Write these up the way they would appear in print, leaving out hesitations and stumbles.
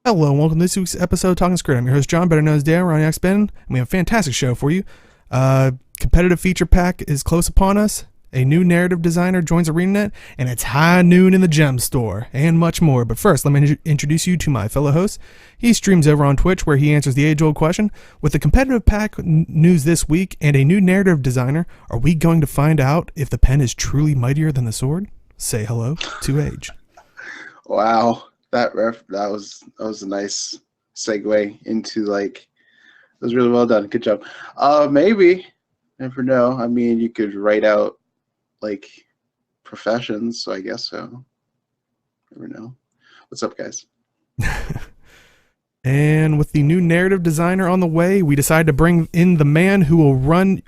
Hello and welcome to this week's episode of Talking Skritt. I'm your host John, better known as Dan, Ronnie X Ben, and we have a fantastic show for you. Competitive feature pack is close upon us. A new narrative designer joins ArenaNet, and it's high noon in the Gemstore, and much more. But first, let me introduce you to my fellow host. He streams over on Twitch, where he answers the age-old question: with the competitive pack news this week and a new narrative designer, are we going to find out if the pen is truly mightier than the sword? Say hello to Age. Wow, that was a nice segue into it was really well done. Good job. Maybe, never know. I mean, you could write out professions, so I guess so. Never know. What's up, guys? And with the new narrative designer on the way, we decided to bring in the man who will run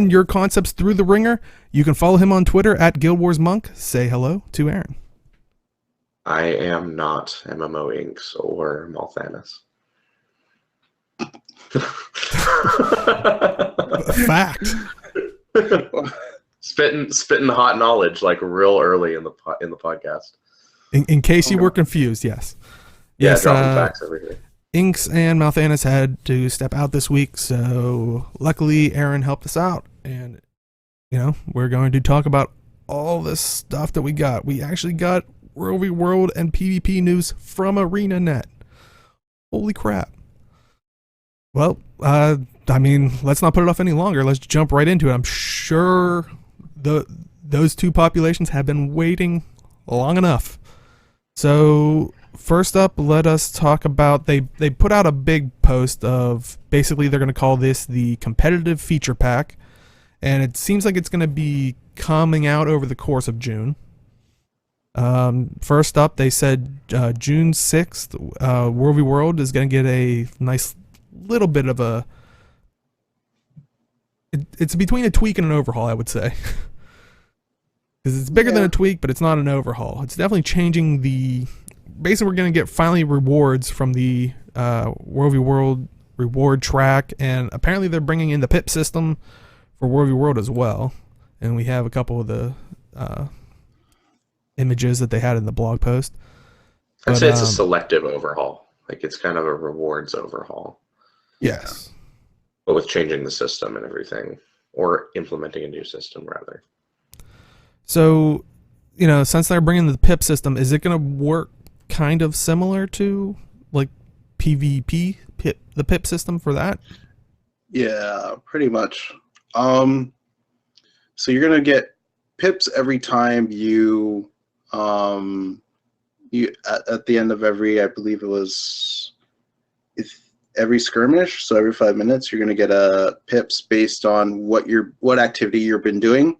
your concepts through the ringer. You can follow him on Twitter at Guild Wars Monk. Say hello to Aaron. I am not MMO Inks or Malthanis. Fact. Spitting hot knowledge real early in the podcast. In case you were confused, yes. Yeah, Yes, dropping facts over here. Inks and Malthanis had to step out this week, so luckily Aaron helped us out, and we're going to talk about all this stuff that we got. We actually got WvW and PvP news from ArenaNet. Holy crap. Well, I mean, let's not put it off any longer. Let's jump right into it. I'm sure those two populations have been waiting long enough. So first up, let us talk about, they put out a big post of basically they're going to call this the competitive feature pack, and it seems like it's going to be coming out over the course of June. First up, they said June 6th, WvW is going to get a nice little bit of a... It's between a tweak and an overhaul, I would say. Because it's bigger than a tweak, but it's not an overhaul. It's definitely changing the... Basically, we're going to get finally rewards from the WvW reward track, and apparently they're bringing in the pip system for WvW as well. And we have a couple of the... images that they had in the blog post. I'd say it's a selective overhaul. It's kind of a rewards overhaul. Yes. But with changing the system and everything, or implementing a new system rather. So, since they're bringing the pip system, is it going to work kind of similar to PvP, the pip system for that? Yeah, pretty much. So you're gonna get pips every time you at the end of every, I believe it was, every skirmish, so every 5 minutes you're going to get a pips based on what activity you've been doing.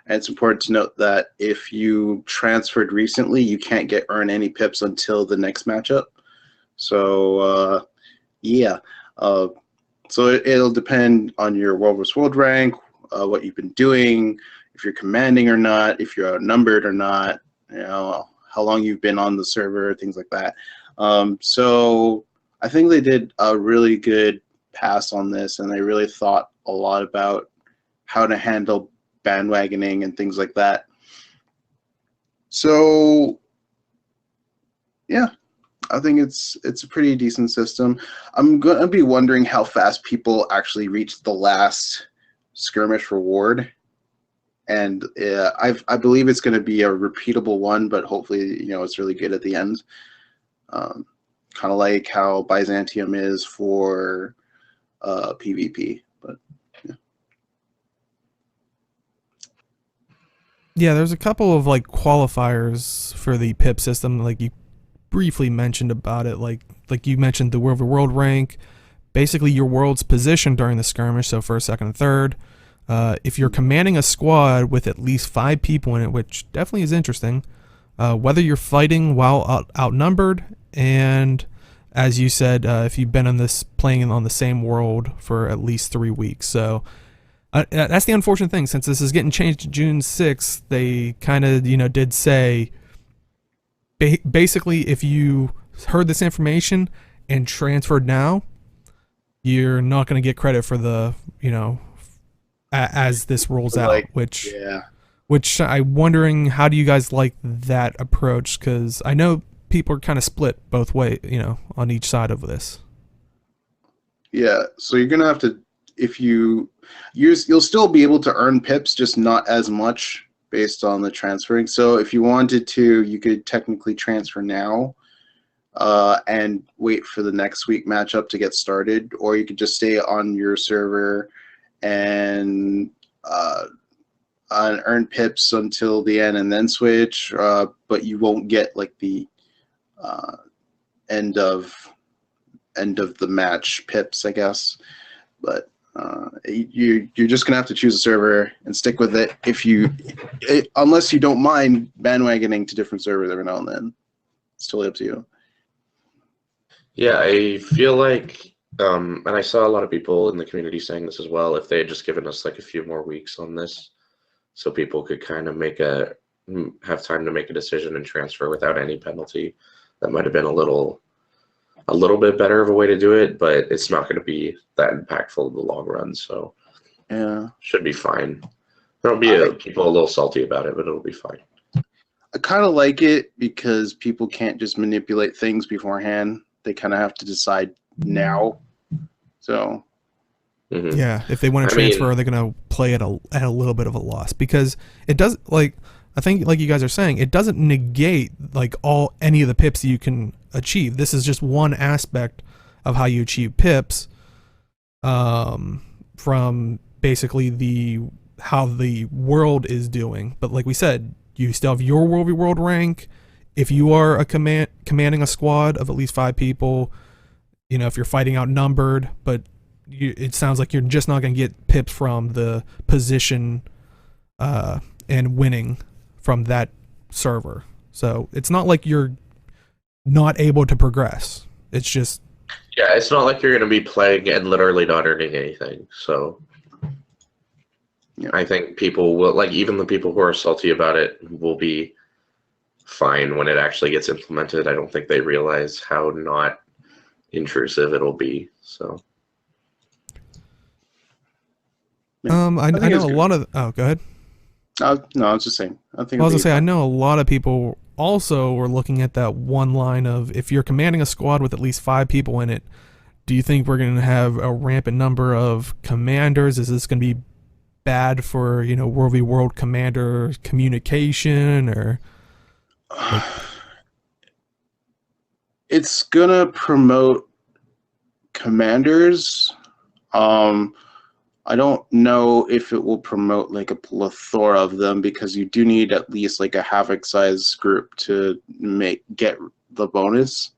And it's important to note that if you transferred recently, you can't earn any pips until the next matchup. So so it'll depend on your World vs. World rank, what you've been doing, if you're commanding or not, if you're outnumbered or not, how long you've been on the server, things like that. So I think they did a really good pass on this, and they really thought a lot about how to handle bandwagoning and things like that. So yeah, I think it's a pretty decent system. I'm gonna be wondering how fast people actually reach the last skirmish reward. And I believe it's going to be a repeatable one, but hopefully, it's really good at the end. Kind of like how Byzantium is for PvP. But yeah, there's a couple of qualifiers for the pip system, like you briefly mentioned about it. Like you mentioned the WvW rank, basically your world's position during the skirmish, so first, second, and third. If you're commanding a squad with at least 5 people in it, which definitely is interesting, whether you're fighting while outnumbered, and as you said, if you've been playing on the same world for at least 3 weeks. So that's the unfortunate thing. Since this is getting changed to June 6th, they kind of did say basically if you heard this information and transferred now, you're not going to get credit for the as this rolls out, which I'm wondering, how do you guys like that approach? Because I know people are kind of split both way, on each side of this. Yeah, so you're gonna have to, if you'll still be able to earn pips, just not as much based on the transferring. So if you wanted to, you could technically transfer now, and wait for the next week matchup to get started, or you could just stay on your server and earn pips until the end and then switch, but you won't get like the end of the match pips, I guess. But you're just gonna have to choose a server and stick with it unless you don't mind bandwagoning to different servers every now and then. It's totally up to you. Yeah, I feel like, and I saw a lot of people in the community saying this as well, if they had just given us like a few more weeks on this, so people could kind of have time to make a decision and transfer without any penalty, that might have been a little bit better of a way to do it, but it's not going to be that impactful in the long run, so yeah, should be fine. There'll be people a little salty about it, but it'll be fine. I kind of like it because people can't just manipulate things beforehand. They kind of have to decide now. So yeah, if they want to transfer, they're going to play at a little bit of a loss, because it does, like, I think, like you guys are saying, it doesn't negate like any of the pips you can achieve. This is just one aspect of how you achieve pips, from basically how the world is doing. But like we said, you still have your world rank. If you are commanding a squad of at least 5 people, if you're fighting outnumbered, but it sounds like you're just not going to get pips from the position and winning from that server. So it's not like you're not able to progress. It's just... Yeah, it's not like you're going to be playing and literally not earning anything. So yeah. I think people will, like, even the people who are salty about it will be fine when it actually gets implemented. I don't think they realize how not intrusive it'll be. So I know a lot of... Oh, go ahead. No, I was just saying. I was gonna say, I know a lot of people also were looking at that one line of, if you're commanding a squad with at least 5 people in it, do you think we're going to have a rampant number of commanders? Is this going to be bad for, World v World commander communication, or... Like... It's going to promote commanders. I don't know if it will promote like a plethora of them, because you do need at least like a Havoc-sized group to get the bonus.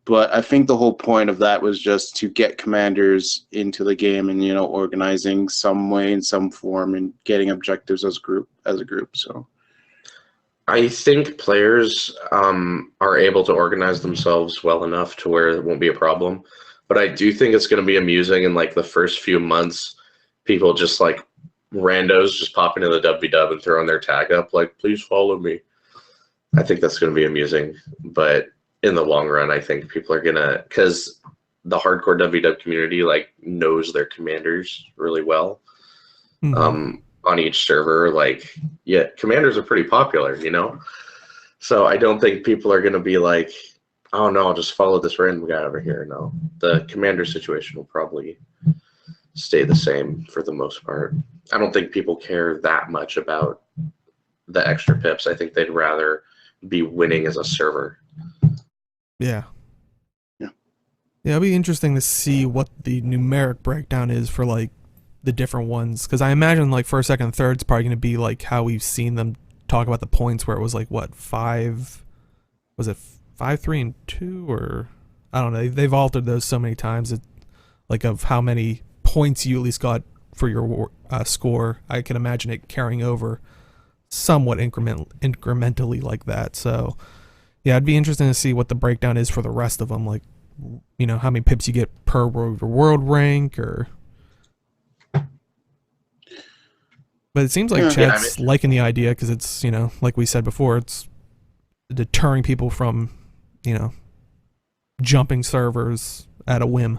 But I think the whole point of that was just to get commanders into the game and, organizing some way, in some form, and getting objectives as a group. So I think players are able to organize themselves well enough to where it won't be a problem. But I do think it's going to be amusing in like the first few months, people just like randos just pop into the WvW and throwing their tag up like, please follow me. I think that's going to be amusing. But in the long run, I think people are going to, because the hardcore WvW community like knows their commanders really well. On each server, like, yeah, commanders are pretty popular, So I don't think people are going to be like, oh no, I'll just follow this random guy over here. No, the commander situation will probably stay the same for the most part. I don't think people care that much about the extra pips. I think they'd rather be winning as a server. Yeah. It'll be interesting to see what the numeric breakdown is for like the different ones, because I imagine like first, second, third is probably going to be like how we've seen them talk about the points, where it was like what 5, was it 5, 3, and 2, or I don't know. They've altered those so many times, like of how many points you at least got for your score. I can imagine it carrying over somewhat incrementally like that. So yeah, it'd be interesting to see what the breakdown is for the rest of them, like how many pips you get per world rank, or... But it seems like chat's liking the idea, because it's, like we said before, it's deterring people from, jumping servers at a whim.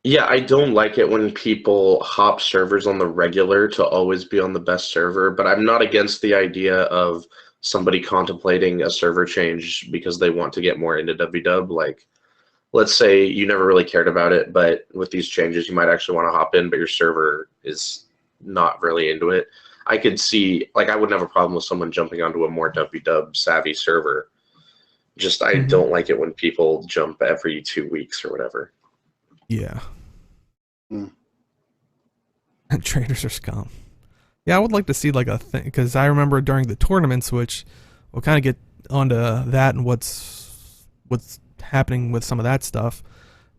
Yeah, I don't like it when people hop servers on the regular to always be on the best server, but I'm not against the idea of somebody contemplating a server change because they want to get more into WW. Like, let's say you never really cared about it, but with these changes, you might actually want to hop in, but your server is not really into it. I could see, like, I wouldn't have a problem with someone jumping onto a more WW savvy server. Just, I don't like it when people jump every 2 weeks or whatever. Yeah. Mm. Traders are scum. Yeah, I would like to see like a thing, because I remember during the tournaments, which we'll kind of get onto that and what's happening with some of that stuff.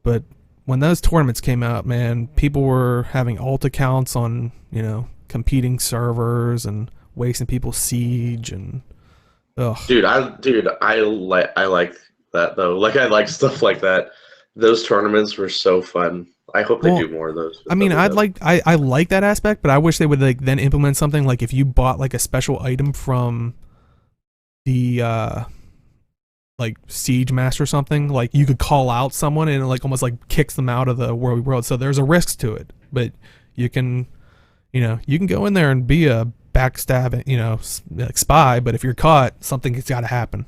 But when those tournaments came out, man, people were having alt accounts on, you know, competing servers and wasting people's siege and ugh. Dude, I like that though. Like, I like stuff like that. Those tournaments were so fun. I hope they do more of those. I mean, I like that aspect, but I wish they would like then implement something like if you bought like a special item from the like Siege Master or something, like you could call out someone and it like almost like kicks them out of the world. So there's a risk to it, but you can, you know, you can go in there and be a backstab, you know, like spy, but if you're caught, something's got to happen.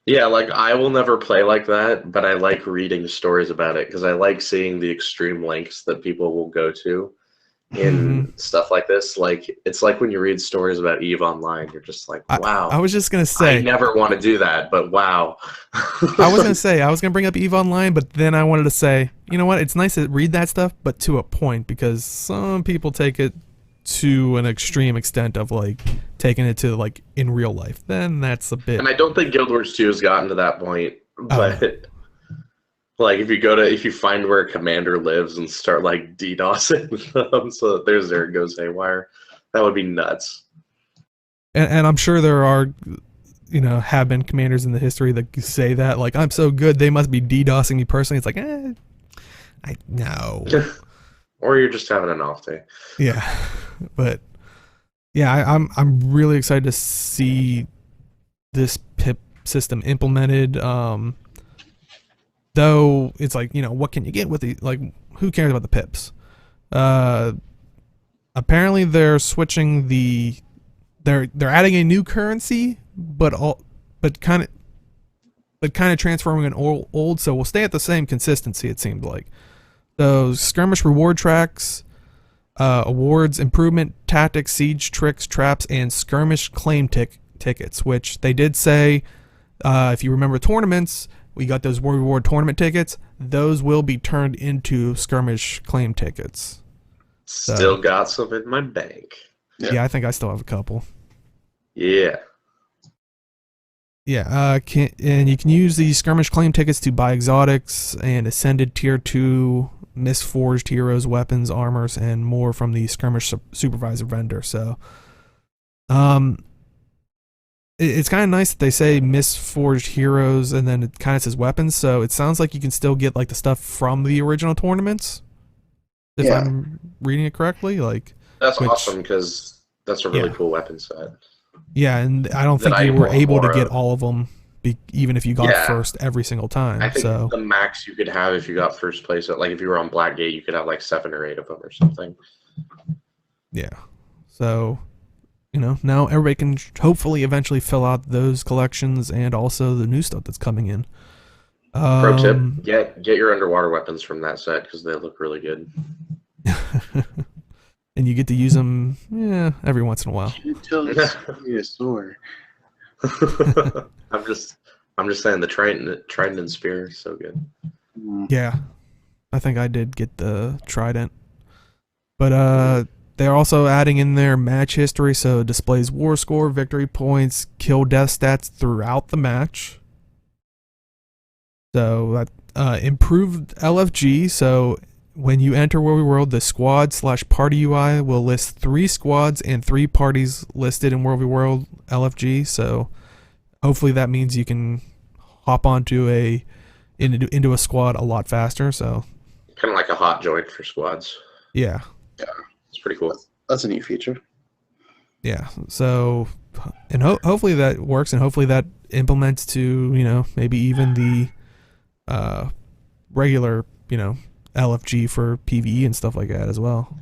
Yeah, like, I will never play like that, but I like reading stories about it because I like seeing the extreme lengths that people will go to in stuff like this. Like, it's like when you read stories about EVE Online, you're just like, wow. I was just gonna say, I never want to do that, but wow. I was gonna bring up EVE Online, but then I wanted to say, you know what? It's nice to read that stuff, but to a point, because some people take it to an extreme extent of like taking it to like in real life. Then that's a bit. And I don't think Guild Wars 2 has gotten to that point, but like if you find where a commander lives and start like DDoSing them, so there it goes haywire, that would be nuts. And I'm sure there are, you know, have been commanders in the history that say that, like, I'm so good they must be DDoSing me personally. It's like, I know. Or you're just having an off day. Yeah, but yeah, I'm really excited to see this pip system implemented. Though it's like, you know, what can you get with the, like, who cares about the pips? Apparently they're switching they're adding a new currency, but kind of transforming an old, so we'll stay at the same consistency, it seemed like. Those skirmish reward tracks, awards, improvement, tactics, siege, tricks, traps, and skirmish claim tickets, which they did say, if you remember tournaments, we got those reward tournament tickets. Those will be turned into skirmish claim tickets. Still got some in my bank. Yeah, I think I still have a couple. Yeah. Yeah, and you can use these skirmish claim tickets to buy exotics and ascended tier 2 misforged heroes, weapons, armors, and more from the skirmish supervisor vendor. So, it's kind of nice that they say misforged heroes and then it kind of says weapons. So it sounds like you can still get like the stuff from the original tournaments, if I'm reading it correctly. Like, that's awesome because that's a really cool weapon set. Yeah, and I don't think you were able to get all of them, even if you got first every single time. I think the max you could have if you got first place, like if you were on Blackgate, you could have like 7 or 8 of them or something. Yeah. So, you know, now everybody can hopefully eventually fill out those collections and also the new stuff that's coming in. Pro tip: get your underwater weapons from that set because they look really good. And you get to use them, every once in a while. Until it's a sword. I'm just saying the trident and spear is so good. Yeah, I think I did get the trident, but they're also adding in their match history, so it displays war score, victory points, kill death stats throughout the match. So that improved LFG. So when you enter World World, the squad/party UI will list 3 squads and 3 parties listed in World World LFG. So hopefully that means you can hop onto into a squad a lot faster. So kind of like a hot joint for squads. Yeah. Yeah, it's pretty cool. That's a neat feature. Yeah. So, and hopefully that works, and hopefully that implements to, you know, maybe even the regular, you know, LFG for PvE and stuff like that as well.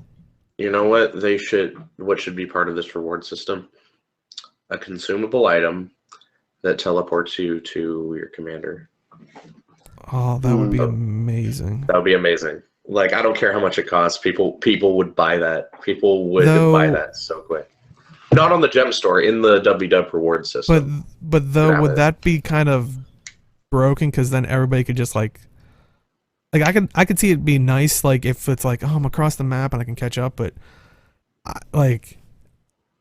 You know what should be part of this reward system? a consumable item that teleports you to your commander. Oh, that would be amazing. That would be amazing. Like, I don't care how much it costs. People would buy that. People would buy that so quick. Not on the Gemstore, in the WW reward system. But though, would that be kind of broken? Because then everybody could just like I could see it be nice, like if it's like, oh, I'm across the map and I can catch up, but like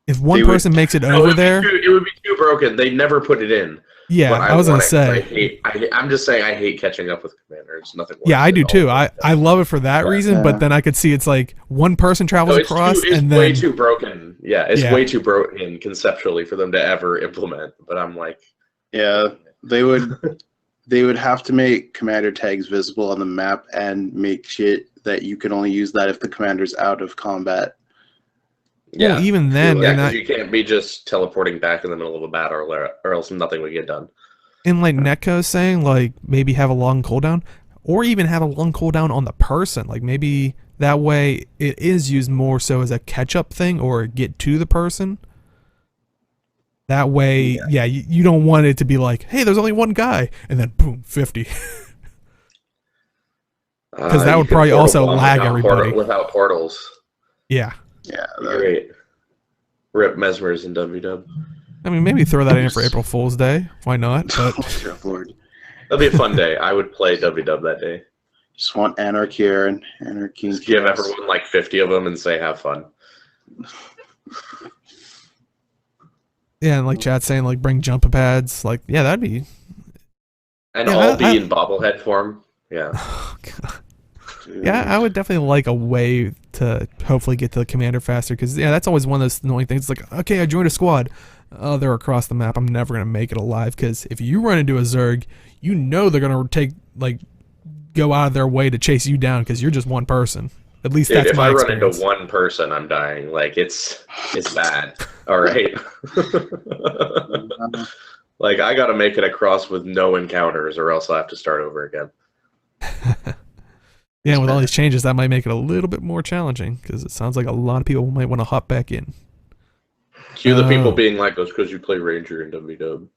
if one person makes it over there, it would be too broken. They never put it in. Yeah, I was gonna say. I'm just saying I hate catching up with commanders. Nothing worse. Yeah, I do too. I love it for that reason, but then I could see it's like one person travels across, and then way too broken. Yeah, it's way too broken conceptually for them to ever implement. But I'm like, yeah, they would have to make commander tags visible on the map and make shit that you can only use that if the commander's out of combat. Yeah, well, even then, because you can't be just teleporting back in the middle of a battle, or else nothing would get done. And like Netco's saying, like maybe have a long cooldown, or even have a long cooldown on the person. Like maybe that way it is used more so as a catch-up thing or get to the person. That way, you don't want it to be like, hey, there's only one guy, and then boom, 50. Because that would probably also lag everybody. Without portals. Yeah. Yeah, great. Rip Mesmers and WW. I mean, maybe throw that in for April Fool's Day. Why not? But Lord. That'd be a fun day. I would play WW that day. Just want Anarchy and Anarchy. Just give everyone like 50 of them and say, have fun. Yeah, and like chat saying, like bring jump pads. Like, yeah, that'd be. And all be in bobblehead form. Yeah. Oh, God. Yeah, I would definitely like a way to hopefully get to the commander faster, because that's always one of those annoying things. It's like, okay, I joined a squad. They're across the map. I'm never gonna make it alive, because if you run into a Zerg, you know they're gonna go out of their way to chase you down because you're just one person. At least that's my experience. If I run into one person, I'm dying. Like it's bad. All right. Like I gotta make it across with no encounters, or else I have to start over again. Yeah, with all these changes, that might make it a little bit more challenging, because it sounds like a lot of people might want to hop back in. Cue the people being like, "That's because you play Ranger in WW."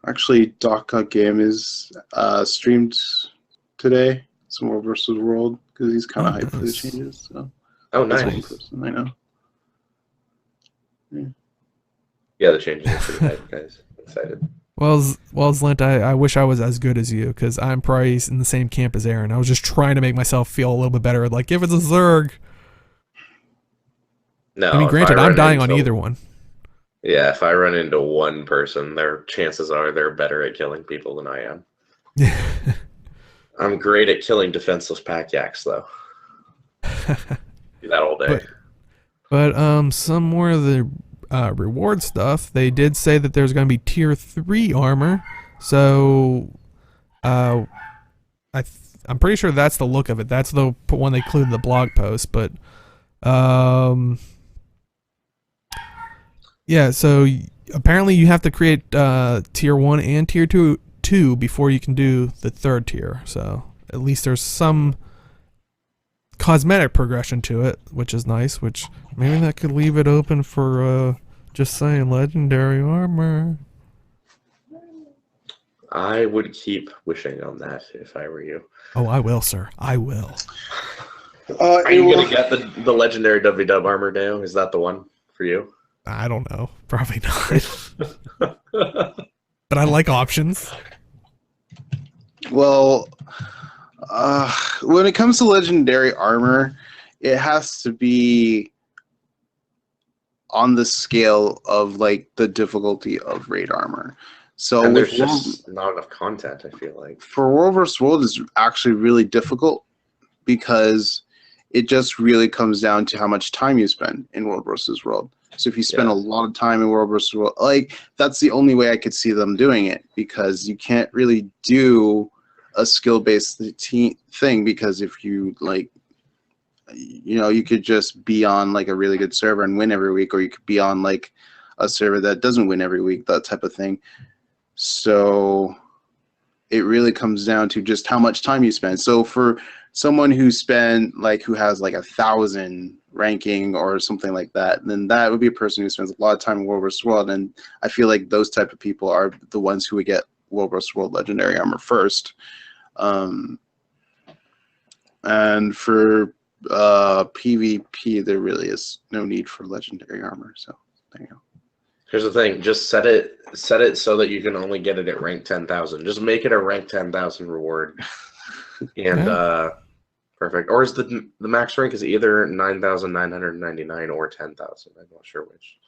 Actually, Doc Game is streamed today. Some more versus World, because he's kind of hyped for the changes. So. Oh, nice. One person I know. Yeah, the changes are pretty hype, guys. Excited. Well, Zlint, I wish I was as good as you, because I'm probably in the same camp as Aaron. I was just trying to make myself feel a little bit better. Like, if it's a Zerg. No, I mean, granted, I'm dying on either one. Yeah, if I run into one person, their chances are they're better at killing people than I am. I'm great at killing defenseless pack yaks, though. Do that all day. But some more of the reward stuff. They did say that there's going to be tier 3 armor. So I'm pretty sure that's the look of it. That's the one they included in the blog post. But yeah, so apparently you have to create tier 1 and tier 2 before you can do the 3rd tier. So at least there's some cosmetic progression to it, which is nice, which maybe that could leave it open for just saying legendary armor. I would keep wishing on that if I were you. Oh, I will, sir. I will. Are you going to get the legendary WW armor now? Is that the one for you? I don't know. Probably not. But I like options. Well, when it comes to legendary armor, it has to be on the scale of like the difficulty of raid armor. So and there's just not enough content, I feel like. For World vs. World is actually really difficult, because it just really comes down to how much time you spend in World vs. World. So if you spend a lot of time in World vs. World, like that's the only way I could see them doing it, because you can't really do a skill-based thing, because if you like, you know, you could just be on like a really good server and win every week, or you could be on like a server that doesn't win every week, that type of thing. So it really comes down to just how much time you spend. So for someone who has like 1,000 ranking or something like that, then that would be a person who spends a lot of time in World vs. World, and I feel like those type of people are the ones who would get World vs. World Legendary Armor first. And for PvP, there really is no need for Legendary Armor, so there you go. Here's the thing: just set it so that you can only get it at rank 10,000. Just make it a rank 10,000 reward, and perfect. Or is the max rank is either 9,999 or 10,000? I'm not sure which.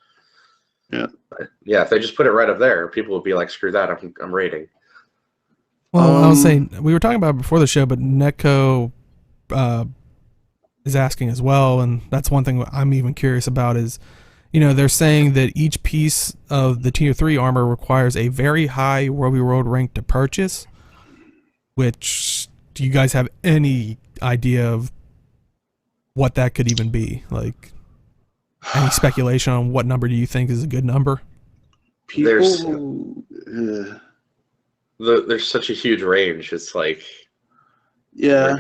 Yeah, but yeah. If they just put it right up there, people would be like, "Screw that! I'm raiding." Well, I was saying we were talking about it before the show, but Netco is asking as well, and that's one thing I'm even curious about is, you know, they're saying that each piece of the tier 3 armor requires a very high World v. World rank to purchase, which, do you guys have any idea of what that could even be? Like, any speculation on what number do you think is a good number? There's such a huge range. It's like, yeah.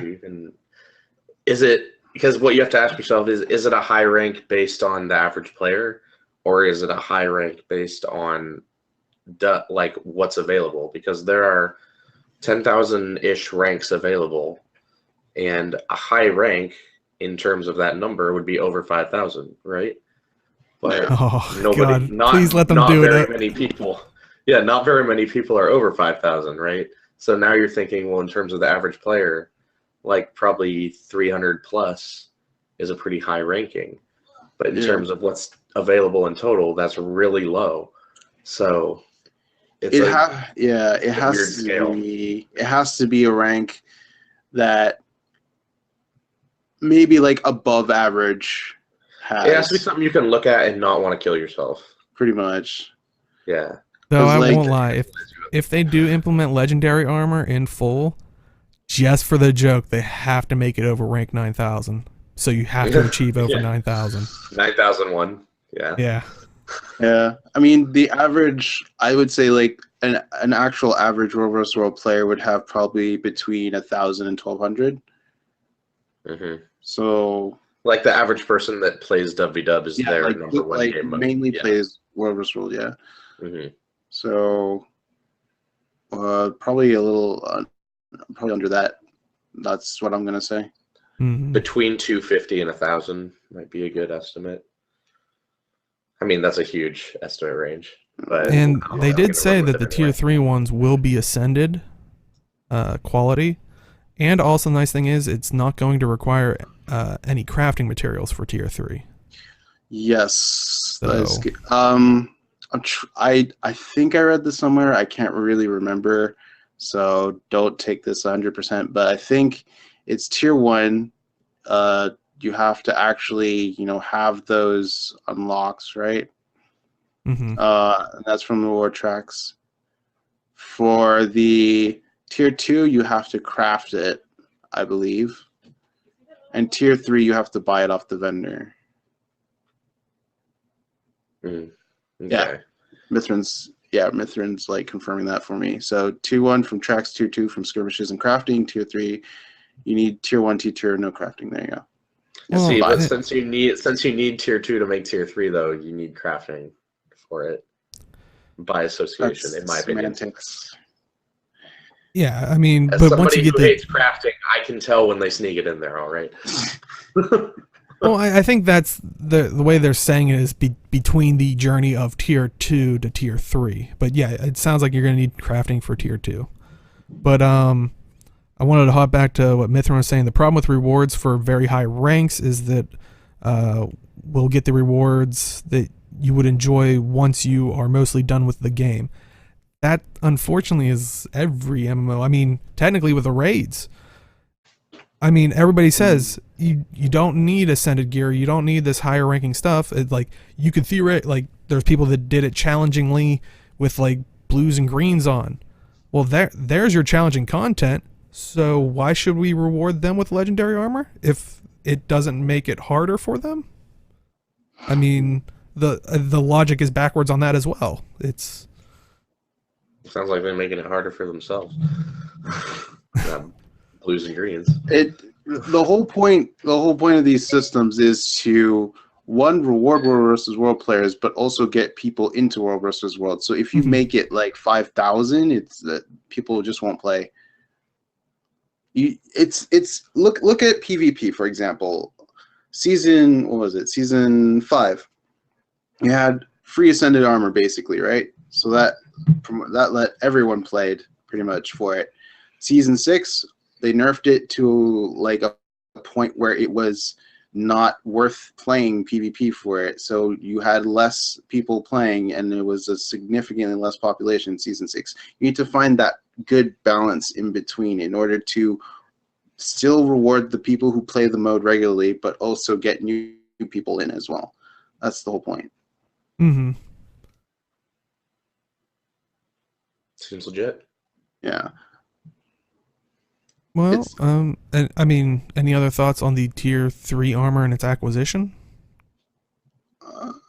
Is it, because what you have to ask yourself is it a high rank based on the average player, or is it a high rank based on like what's available? Because there are 10,000-ish ranks available, and a high rank in terms of that number would be over 5,000, right? But God, please let them do it. Many people, not very many people are over 5,000, right? So now you're thinking, well, in terms of the average player, like probably 300 plus is a pretty high ranking, but in terms of what's available in total, that's really low. So it has to be a rank that maybe like above average. It has to be something you can look at and not want to kill yourself. Pretty much. Yeah. Though I won't lie, if they do implement legendary armor in full, just for the joke, they have to make it over rank 9,000. So you have to achieve over 9,000. 9,001. Yeah. Yeah. Yeah. I mean, the average, I would say, like an actual average World vs. World player would have probably between 1,000 and 1,200. Mm-hmm. So, like the average person that plays WvW is their like, number one game mode. Mainly plays World vs. World, yeah. Mm-hmm. So, probably a little, probably under that. That's what I'm gonna say. Mm-hmm. Between 250 and 1,000 might be a good estimate. I mean, that's a huge estimate range. But and they did say that the tier 3 ones will be ascended quality. And also, the nice thing is, it's not going to require any crafting materials for tier 3. Yes. So, that is good. I think I read this somewhere. I can't really remember, so don't take this 100%. But I think it's tier 1. You have to actually, have those unlocks, right? Mm-hmm. And that's from the reward tracks. For the tier 2, you have to craft it, I believe. And tier 3, you have to buy it off the vendor. Okay. Yeah. Mithran's like confirming that for me. So tier 1 from tracks, tier 2 from skirmishes and crafting, tier 3, you need tier 1, tier 2, no crafting. There you go. Well, see, but since you need tier 2 to make tier 3, though, you need crafting for it by association, in my opinion. Yeah, I mean, as but once you get hates crafting, I can tell when they sneak it in there. All right. Well, I think that's the way they're saying it is between the journey of tier 2 to tier 3. But yeah, it sounds like you're going to need crafting for tier 2. But I wanted to hop back to what Mithran was saying. The problem with rewards for very high ranks is that we'll get the rewards that you would enjoy once you are mostly done with the game. That, unfortunately, is every MMO. I mean, technically with the raids. I mean, everybody says you don't need ascended gear. You don't need this higher ranking stuff. Like, you could theoretically, there's people that did it challengingly with, like, blues and greens on. Well, there's your challenging content. So why should we reward them with legendary armor if it doesn't make it harder for them? I mean, the logic is backwards on that as well. It sounds like they're making it harder for themselves. Blues and greens. the whole point of these systems is to one, reward world versus world players, but also get people into world versus world. So if you make it like 5,000, it's that people just won't play. It's look at PvP, for example. Season 5. You had free ascended armor basically, right? So that let everyone played pretty much for it. Season 6, they nerfed it to like a point where it was not worth playing PvP for it. So you had less people playing, and it was a significantly less population in Season 6. You need to find that good balance in between in order to still reward the people who play the mode regularly, but also get new people in as well. That's the whole point. Mm-hmm. Seems legit. Yeah. Well, and I mean, any other thoughts on the tier 3 armor and its acquisition?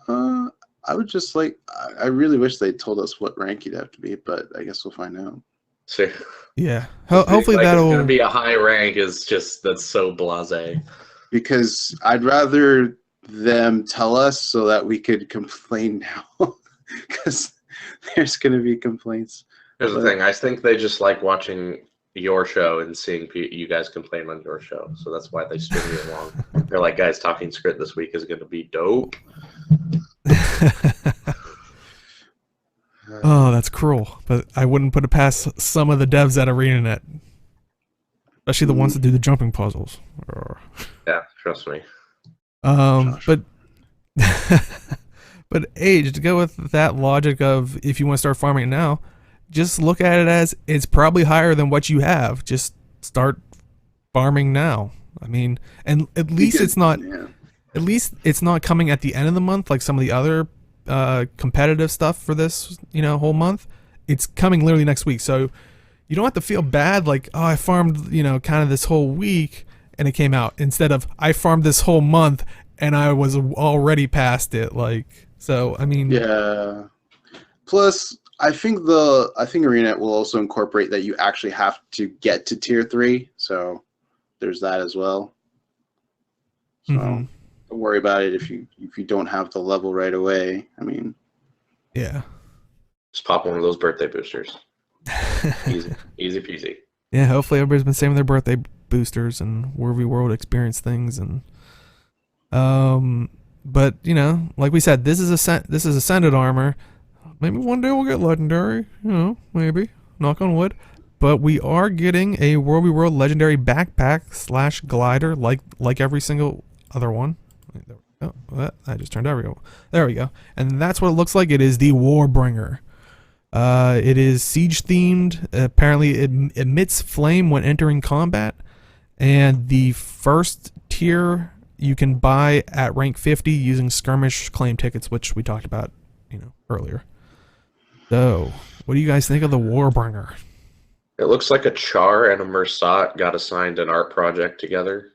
I would just like. I really wish they told us what rank you'd have to be, but I guess we'll find out. See, Yeah. Hopefully like that'll it's gonna be a high rank is just that's so blasé. Because I'd rather them tell us so that we could complain now, because there's going to be complaints. Here's the thing. I think they just like watching your show and seeing you guys complain on your show. So that's why they string you along. They're like, guys, talking Skritt this week is going to be dope. Oh, that's cruel. But I wouldn't put it past some of the devs at ArenaNet. Especially the ones that do the jumping puzzles. Yeah, trust me. But but Age, to go with that logic of if you want to start farming it now, just look at it as it's probably higher than what you have. Just start farming now. I mean, and at least it's not coming at the end of the month like some of the other competitive stuff for this, whole month. It's coming literally next week. So you don't have to feel bad like, oh, I farmed, kind of this whole week and it came out, instead of I farmed this whole month and I was already past it. Like, so I mean, yeah. Plus, I think ArenaNet will also incorporate that you actually have to get to tier 3. So there's that as well. So don't worry about it if you don't have the level right away. I mean, yeah. Just pop one of those birthday boosters. Easy peasy. Yeah, hopefully everybody's been saving their birthday boosters and WvW experience things, and but like we said, this is ascended armor. Maybe one day we'll get legendary, maybe, knock on wood. But we are getting a WvW legendary backpack / glider like every single other one. Oh, I just turned everything. There we go. And that's what it looks like. It is the Warbringer. It is siege themed. Apparently it emits flame when entering combat, and the first tier you can buy at rank 50 using skirmish claim tickets, which we talked about earlier. So what do you guys think of the Warbringer? It looks like a Char and a Mersat got assigned an art project together.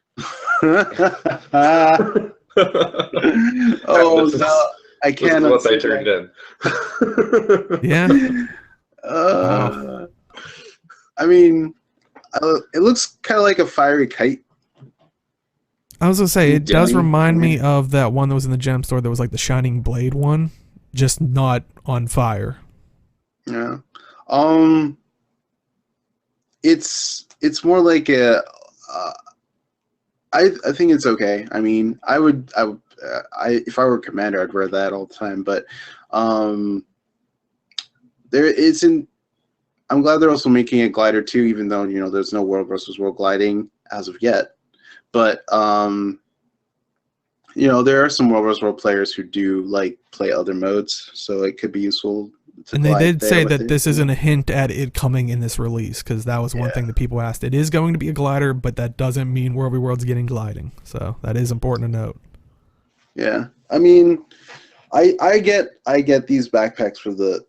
Oh no, I can't. This is what they turned in. Yeah. Wow. I mean, it looks kind of like a fiery kite. I was gonna say it does remind me of that one that was in the Gemstore that was like the Shining Blade one, just not on fire. Yeah. It's more like a. I think it's okay. I mean, I if I were commander, I'd wear that all the time. But I'm glad they're also making a glider too, even though there's no world versus world gliding as of yet. But there are some world versus world players who do like play other modes, so it could be useful. And they did say that this isn't a hint at it coming in this release, because that was one thing that people asked. It is going to be a glider, but that doesn't mean WvW's getting gliding. So that is important to note. Yeah, I mean, I get these backpacks for the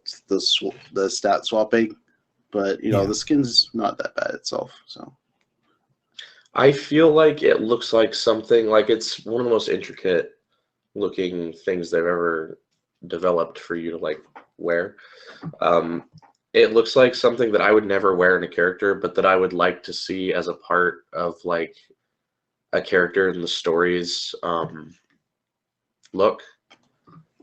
stat swapping, but the skin's not that bad itself. So I feel like it looks like something like it's one of the most intricate looking things they've ever developed for you to like wear. It looks like something that I would never wear in a character, but that I would like to see as a part of like a character in the stories look.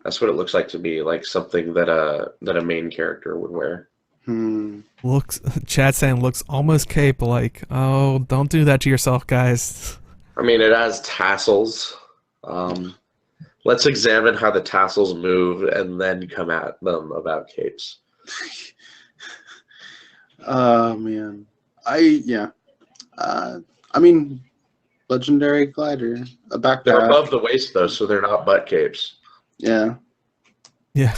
That's what it looks like to me, like something that a main character would wear. Looks, chat saying looks almost cape-like. Oh, don't do that to yourself, guys. I mean, it has tassels. Let's examine how the tassels move and then come at them about capes. Oh man, I mean, legendary glider, a backpack. They're above the waist though, so they're not butt capes. Yeah. Yeah.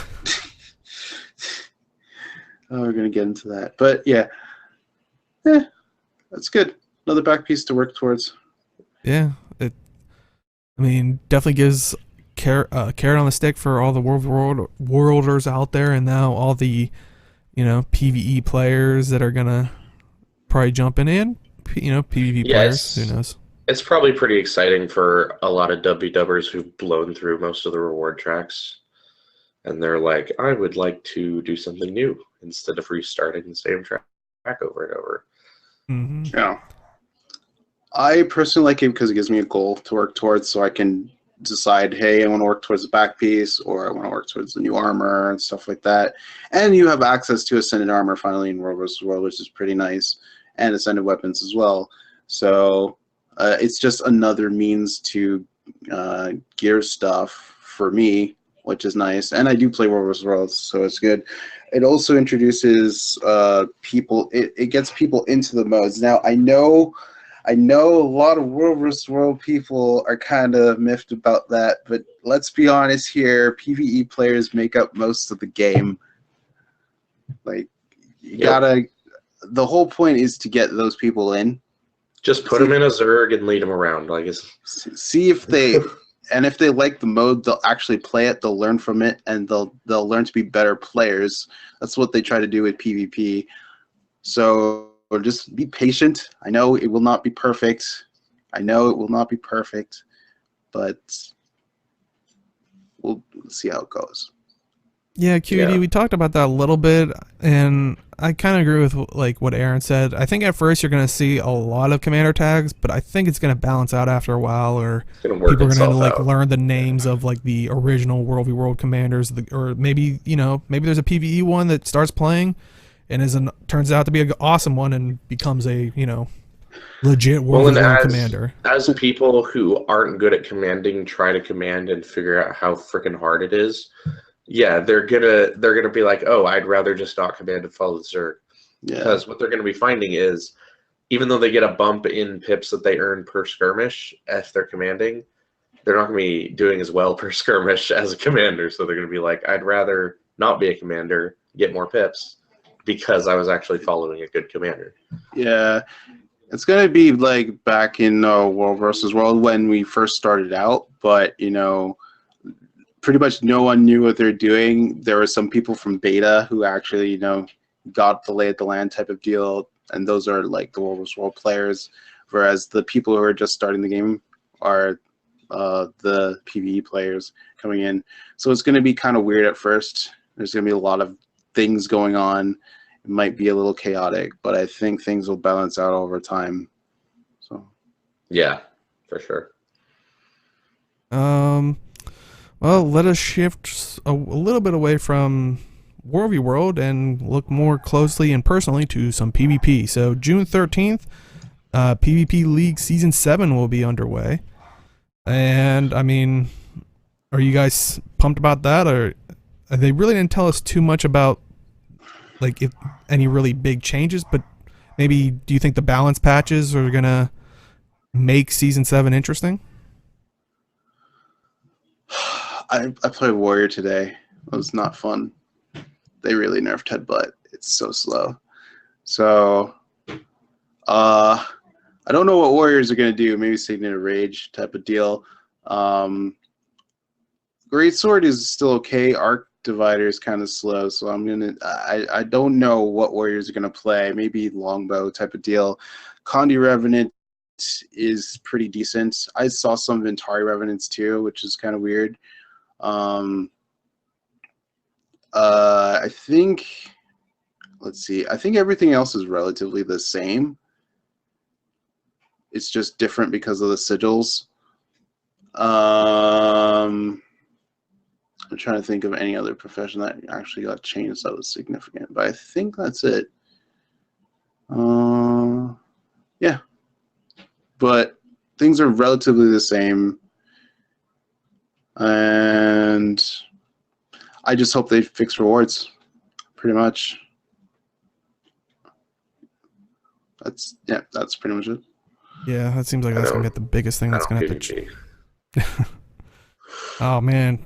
Oh, we're gonna get into that, but yeah, that's good. Another back piece to work towards. Yeah. I mean, definitely gives carrot on the stick for all the worlders out there, and now all the, PVE players that are gonna probably jumping in. PvP players. Who knows? It's probably pretty exciting for a lot of WWers who've blown through most of the reward tracks. And they're like, I would like to do something new instead of restarting the same track over and over. Mm-hmm. Yeah. I personally like it because it gives me a goal to work towards, so I can decide, hey, I want to work towards the back piece, or I want to work towards the new armor and stuff like that. And you have access to Ascended armor finally in World vs. World, which is pretty nice, and Ascended weapons as well. So it's just another means to gear stuff for me, which is nice. And I do play World vs. World, so it's good. It also introduces people. It gets people into the modes. Now I know a lot of World vs. World people are kind of miffed about that, but let's be honest here. PvE players make up most of the game. Like, you gotta. The whole point is to get those people in. Just put them in a Zerg and lead them around. Like, see if they. And if they like the mode, they'll actually play it. They'll learn from it, and they'll learn to be better players. That's what they try to do with PvP. So just be patient. I know it will not be perfect. But we'll see how it goes. Yeah, QED, we talked about that a little bit, and I kind of agree with like what Aaron said. I think at first you're going to see a lot of commander tags, but I think it's going to balance out after a while, or people are going to like learn the names of like the original World v World commanders, or maybe maybe there's a PvE one that starts playing and turns out to be an awesome one and becomes a legit World v World commander. As people who aren't good at commanding try to command and figure out how freaking hard it is. Yeah, they're gonna be like, oh, I'd rather just not command and follow the Zerg. Yeah. Because what they're gonna be finding is, even though they get a bump in pips that they earn per skirmish if they're commanding, they're not gonna be doing as well per skirmish as a commander. So they're gonna be like, I'd rather not be a commander, get more pips, because I was actually following a good commander. Yeah, it's gonna be like back in World vs. World when we first started out, but pretty much no one knew what they're doing. There were some people from beta who actually, got the lay of the land type of deal, and those are like the World vs. World players, whereas the people who are just starting the game are the PvE players coming in. So it's going to be kind of weird at first. There's going to be a lot of things going on. It might be a little chaotic, but I think things will balance out over time. So, yeah, for sure. Well, let us shift a little bit away from World v World and look more closely and personally to some PvP. So June 13th, PvP League Season 7 will be underway. And, I mean, are you guys pumped about that? Or they really didn't tell us too much about, like, if any really big changes, but maybe do you think the balance patches are going to make Season 7 interesting? I played Warrior today. It was not fun. They really nerfed Headbutt. It's so slow. So, I don't know what Warriors are going to do. Maybe Signet of Rage type of deal. Greatsword is still okay. Arc Divider is kind of slow. So I don't know what Warriors are going to play. Maybe Longbow type of deal. Condi Revenant is pretty decent. I saw some Ventari Revenants too, which is kind of weird. I think, let's see. I think everything else is relatively the same. It's just different because of the sigils. I'm trying to think of any other profession that actually got changed that was significant, but I think that's it. Yeah, but things are relatively the same, and I just hope they fix rewards. Pretty much. That's pretty much it. Yeah, that seems like that's gonna be the biggest thing that's gonna have to. Oh man,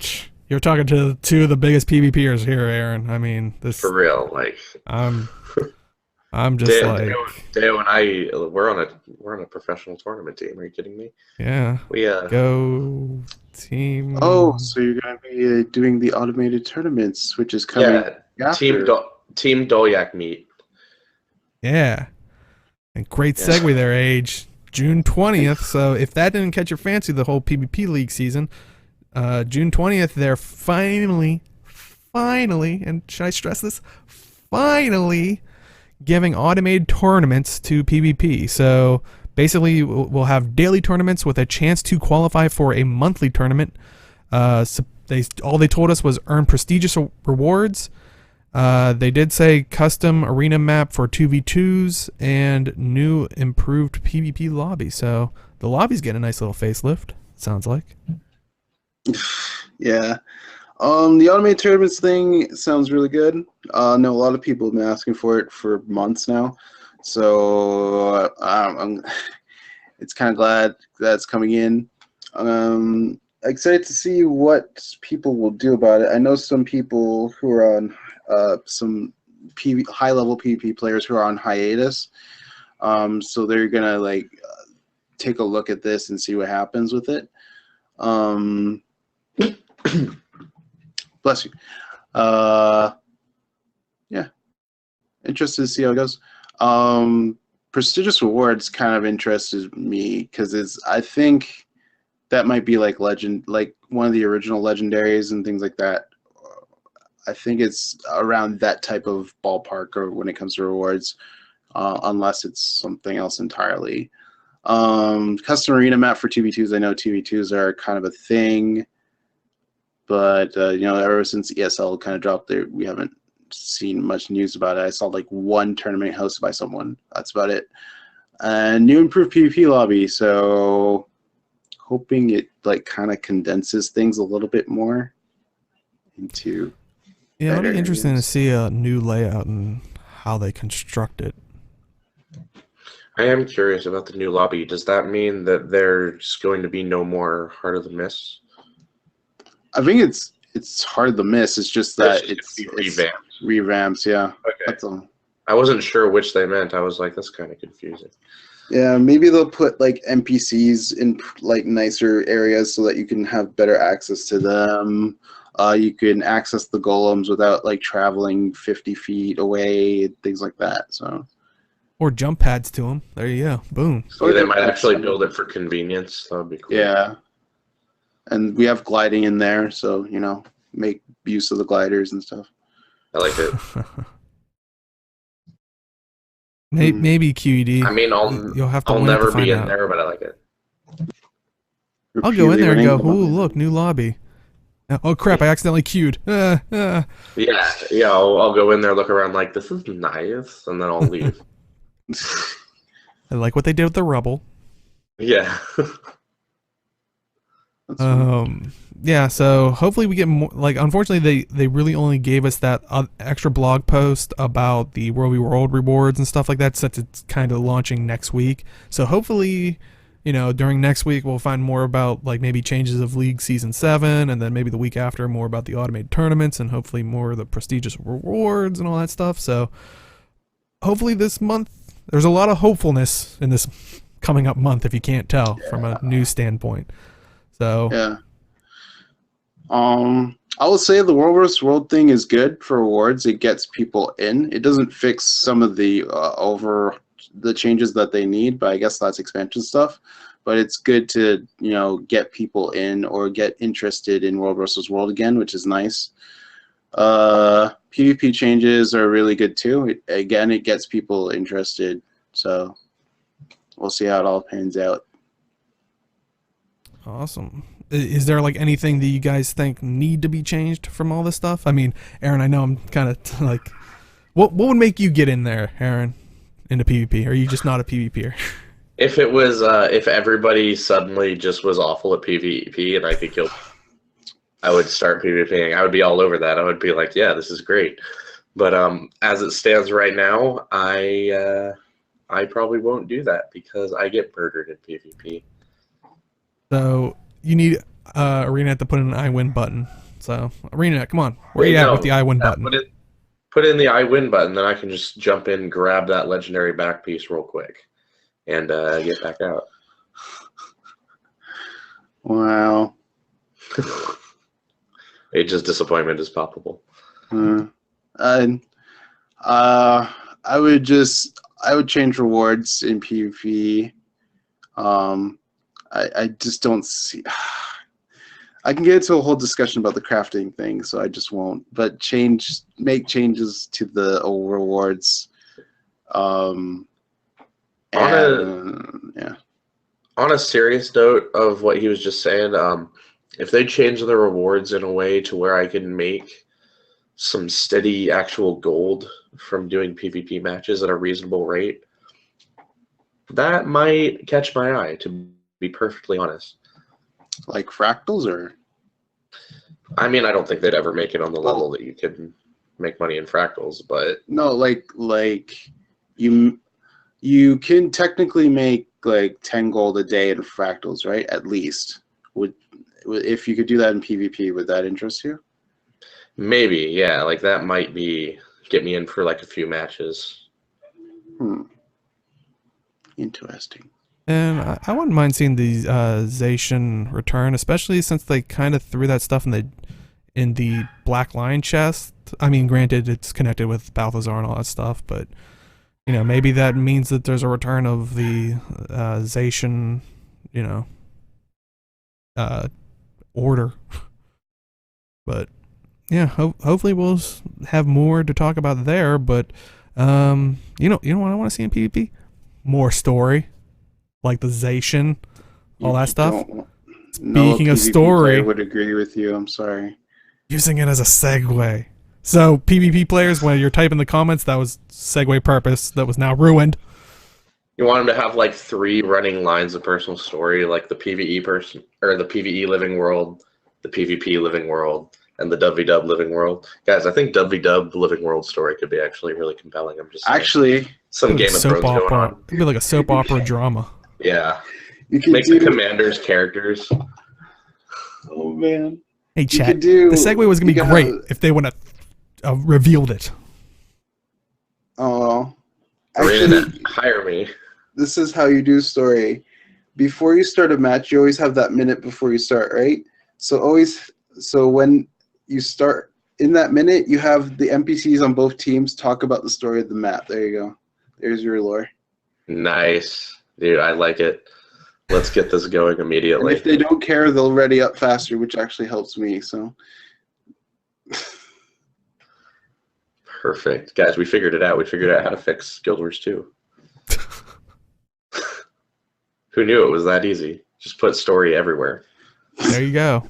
you're talking to two of the biggest PvPers here, Aaron. I mean, this for real. Like, I'm just Deo and I, we're on a professional tournament team. Are you kidding me? Yeah. We go team. Oh, so you're gonna be doing the automated tournaments, which is coming after. Team Dolyak meet. Yeah. And great segue there, Age. June 20th. So if that didn't catch your fancy, the whole PvP League season, June 20th, they're finally, and should I stress this? Finally giving automated tournaments to PvP. So basically, we'll have daily tournaments with a chance to qualify for a monthly tournament. So all they told us was earn prestigious rewards. They did say custom arena map for 2v2s and new improved PvP lobby. So the lobby's getting a nice little facelift, sounds like. Yeah. The automated tournaments thing sounds really good. I know a lot of people have been asking for it for months now. So I'm it's kind of glad that's coming in. Excited to see what people will do about it. I know some people who are on some high-level PvP players who are on hiatus. So they're gonna take a look at this and see what happens with it. Bless you. Yeah, interested to see how it goes. Prestigious rewards kind of interested me because I think that might be like one of the original legendaries and things like that. I think it's around that type of ballpark or when it comes to rewards, unless it's something else entirely. Custom arena map for 2v2s. I know 2v2s are kind of a thing, but ever since ESL kind of dropped there, we haven't seen much news about it. I saw one tournament hosted by someone. That's about it. And new improved PvP lobby. So hoping it kind of condenses things a little bit more into. Yeah, it'll be interesting to see a new layout and how they construct it. I am curious about the new lobby. Does that mean that there's going to be no more Heart of the Mist? I think it's Heart of the Mist. It's just that it's revamped. Revamps, yeah. Okay. That's all. I wasn't sure which they meant. I was like, that's kind of confusing. Yeah, maybe they'll put NPCs in nicer areas so that you can have better access to them. You can access the golems without traveling 50 feet away, things like that. So, or jump pads to them. There you go. Boom. So they might actually build it for convenience. That would be cool. Yeah, and we have gliding in there, so make use of the gliders and stuff. I like it. Maybe QED. I mean, I'll never be in there, but I like it. I'll go in there and go, ooh, look, new lobby. Oh crap! I accidentally queued. Yeah. I'll go in there, look around, this is nice, and then I'll leave. I like what they did with the rubble. Yeah. Yeah. So hopefully we get more. Unfortunately, they really only gave us that extra blog post about the World rewards and stuff like that, since it's kind of launching next week. So hopefully, during next week we'll find more about maybe changes of League Season 7, and then maybe the week after more about the automated tournaments, and hopefully more of the prestigious rewards and all that stuff. So hopefully this month, there's a lot of hopefulness in this coming up month, if you can't tell from a news standpoint. So yeah. I will say the World vs. World thing is good for rewards. It gets people in. It doesn't fix some of the the changes that they need, but I guess that's expansion stuff. But it's good to get people in or get interested in World vs. World again, which is nice. PvP changes are really good too. It gets people interested. So we'll see how it all pans out. Awesome. Is there like anything that you guys think need to be changed from all this stuff? I mean, Aaron, I know I'm kind of like, what would make you get in there, Aaron, into PvP? Or are you just not a PvPer? If it was, if everybody suddenly just was awful at PvP and I could kill, I would start PvPing. I would be all over that. I would be like, yeah, this is great. But as it stands right now, I probably won't do that because I get murdered in PvP. So you need ArenaNet to put in an I win button. So ArenaNet, come on, where you at with the I win button? Put in the I win button, then I can just jump in, grab that legendary back piece real quick, and get back out. Wow. Age's disappointment is palpable. I would change rewards in PvP. I just don't see. I can get into a whole discussion about the crafting thing, so I just won't. But make changes to the rewards. On a serious note of what he was just saying, if they change the rewards in a way to where I can make some steady actual gold from doing PvP matches at a reasonable rate, that might catch my eye, to be perfectly honest. Like fractals, or? I mean, I don't think they'd ever make it on the level that you can make money in fractals, but no, like you can technically make like 10 gold a day in fractals, right? At least. If you could do that in PvP, would that interest you? Maybe, yeah. Like that might get me in for like a few matches. Interesting. And I wouldn't mind seeing the Zacian return, especially since they kind of threw that stuff in the Black Lion chest. I mean, granted, it's connected with Balthazar and all that stuff, but you know, maybe that means that there's a return of the Zacian, you know, order. But yeah, hopefully we'll have more to talk about there. But you know what I want to see in PvP? More story. Like the Zacian, all that stuff. Speaking of story, I would agree with you. I'm sorry. Using it as a segue. So PvP players, when you're typing the comments, that was segue purpose. That was now ruined. You want them to have like 3 running lines of personal story, like the PvE person or the PvE living world, the PvP living world, and the WvW living world. Guys, I think WvW living world story could be actually really compelling. I'm just saying. Actually some Game of Thrones going on. It'd be like a soap opera drama. Yeah. You can make the commanders characters. Oh man. Hey chat. The segue was gonna be great if they would have revealed it. Oh. ArenaNet, hire me. This is how you do story. Before you start a match, you always have that minute before you start, right? So when you start in that minute, you have the NPCs on both teams talk about the story of the map. There you go. There's your lore. Nice. Dude, I like it. Let's get this going immediately. And if they don't care, they'll ready up faster, which actually helps me. So, perfect, guys. We figured it out. We figured out how to fix Guild Wars 2. Who knew it was that easy? Just put story everywhere. There you go.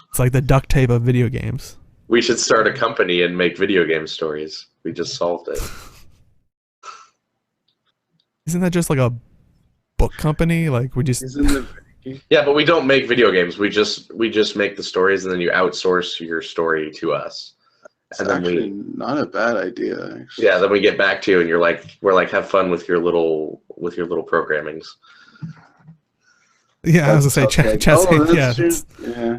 It's like the duct tape of video games. We should start a company and make video game stories. We just solved it. Isn't that just like a book company? Like we just Yeah, but we don't make video games. We just make the stories, and then you outsource your story to us. It's and then actually not a bad idea. Actually. Yeah, then we get back to you, and we're like, have fun with your little programmings. Yeah, I was gonna say chess. Yeah.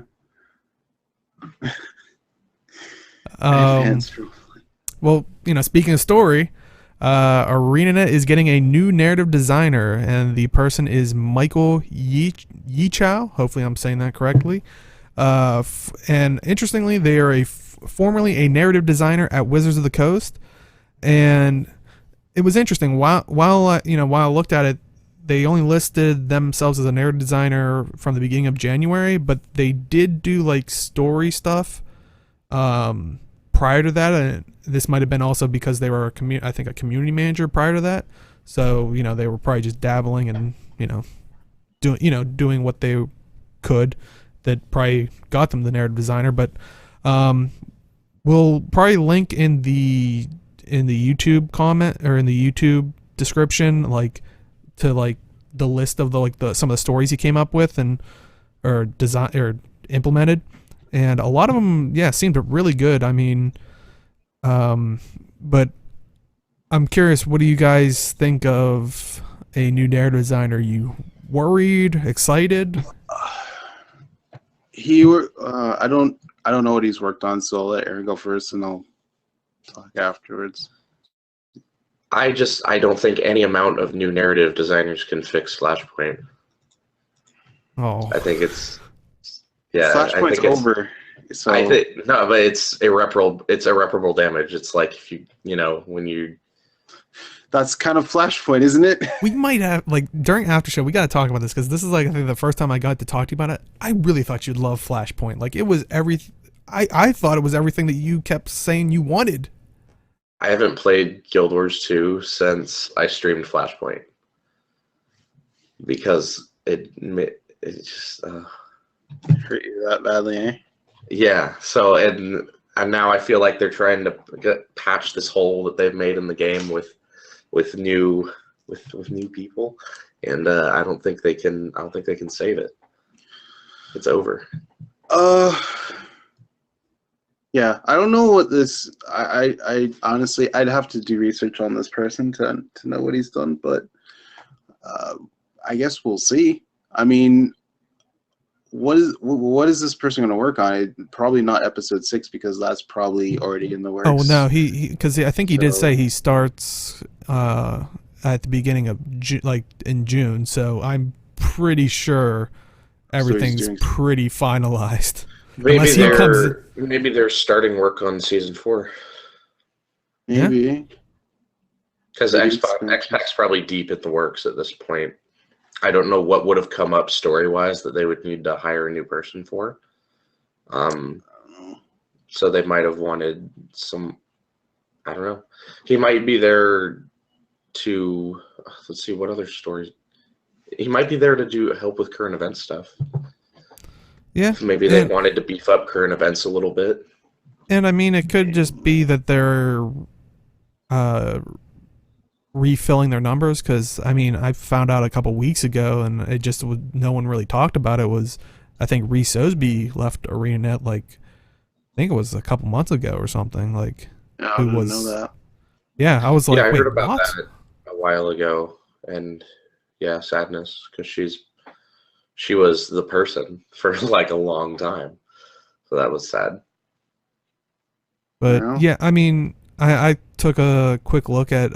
Well, you know, speaking of story, ArenaNet is getting a new narrative designer, and the person is Michael Yichow. Hopefully, I'm saying that correctly. And interestingly, they are formerly a narrative designer at Wizards of the Coast, and it was interesting. While I looked at it, they only listed themselves as a narrative designer from the beginning of January, but they did do like story stuff prior to that, and this might have been also because they were a community manager prior to that. So they were probably just dabbling and doing what they could that probably got them the narrative designer. But we'll probably link in the YouTube comment or in the YouTube description, like to like the list of the some of the stories he came up with and or design or implemented, and a lot of them seemed really good. I mean, but I'm curious, what do you guys think of a new narrative designer? Are you worried, excited? I don't know what he's worked on, so I'll let Aaron go first, and I'll talk afterwards. I don't think any amount of new narrative designers can fix Flashpoint. Oh, I think it's Flashpoint's over. So I think no, but it's irreparable. It's irreparable damage. It's like if when you. That's kind of Flashpoint, isn't it? We might have during after show. We got to talk about this because this is I think the first time I got to talk to you about it. I really thought you'd love Flashpoint. Like it was I thought it was everything that you kept saying you wanted. I haven't played Guild Wars 2 since I streamed Flashpoint because it just hurt you that badly, eh? Yeah. So and now I feel like they're trying to patch this hole that they've made in the game with new people, and I don't think they can. I don't think they can save it. It's over. Yeah, I don't know what this. I honestly, I'd have to do research on this person to know what he's done, but I guess we'll see. I mean, what is this person going to work on? Probably not episode 6 because that's probably already in the works. Oh no, because I think he did say he starts at the beginning of in June. So I'm pretty sure everything's pretty finalized. Maybe they're starting work on season 4. Maybe. Because X-Pac's probably deep in the works at this point. I don't know what would have come up story-wise that they would need to hire a new person for. So they might have wanted some. I don't know. He might be there to. Let's see what other stories. He might be there to do help with current event stuff. Yeah. Maybe they wanted to beef up current events a little bit. And I mean, it could just be that they're refilling their numbers, because I mean, I found out a couple weeks ago, and it just no one really talked about it. Was I think Reese Osby left ArenaNet I think it was a couple months ago or something. I didn't know that. Yeah, I was like, I wait, heard about what? that a while ago, and sadness because she was the person for a long time, so that was sad. But yeah, I mean, I took a quick look at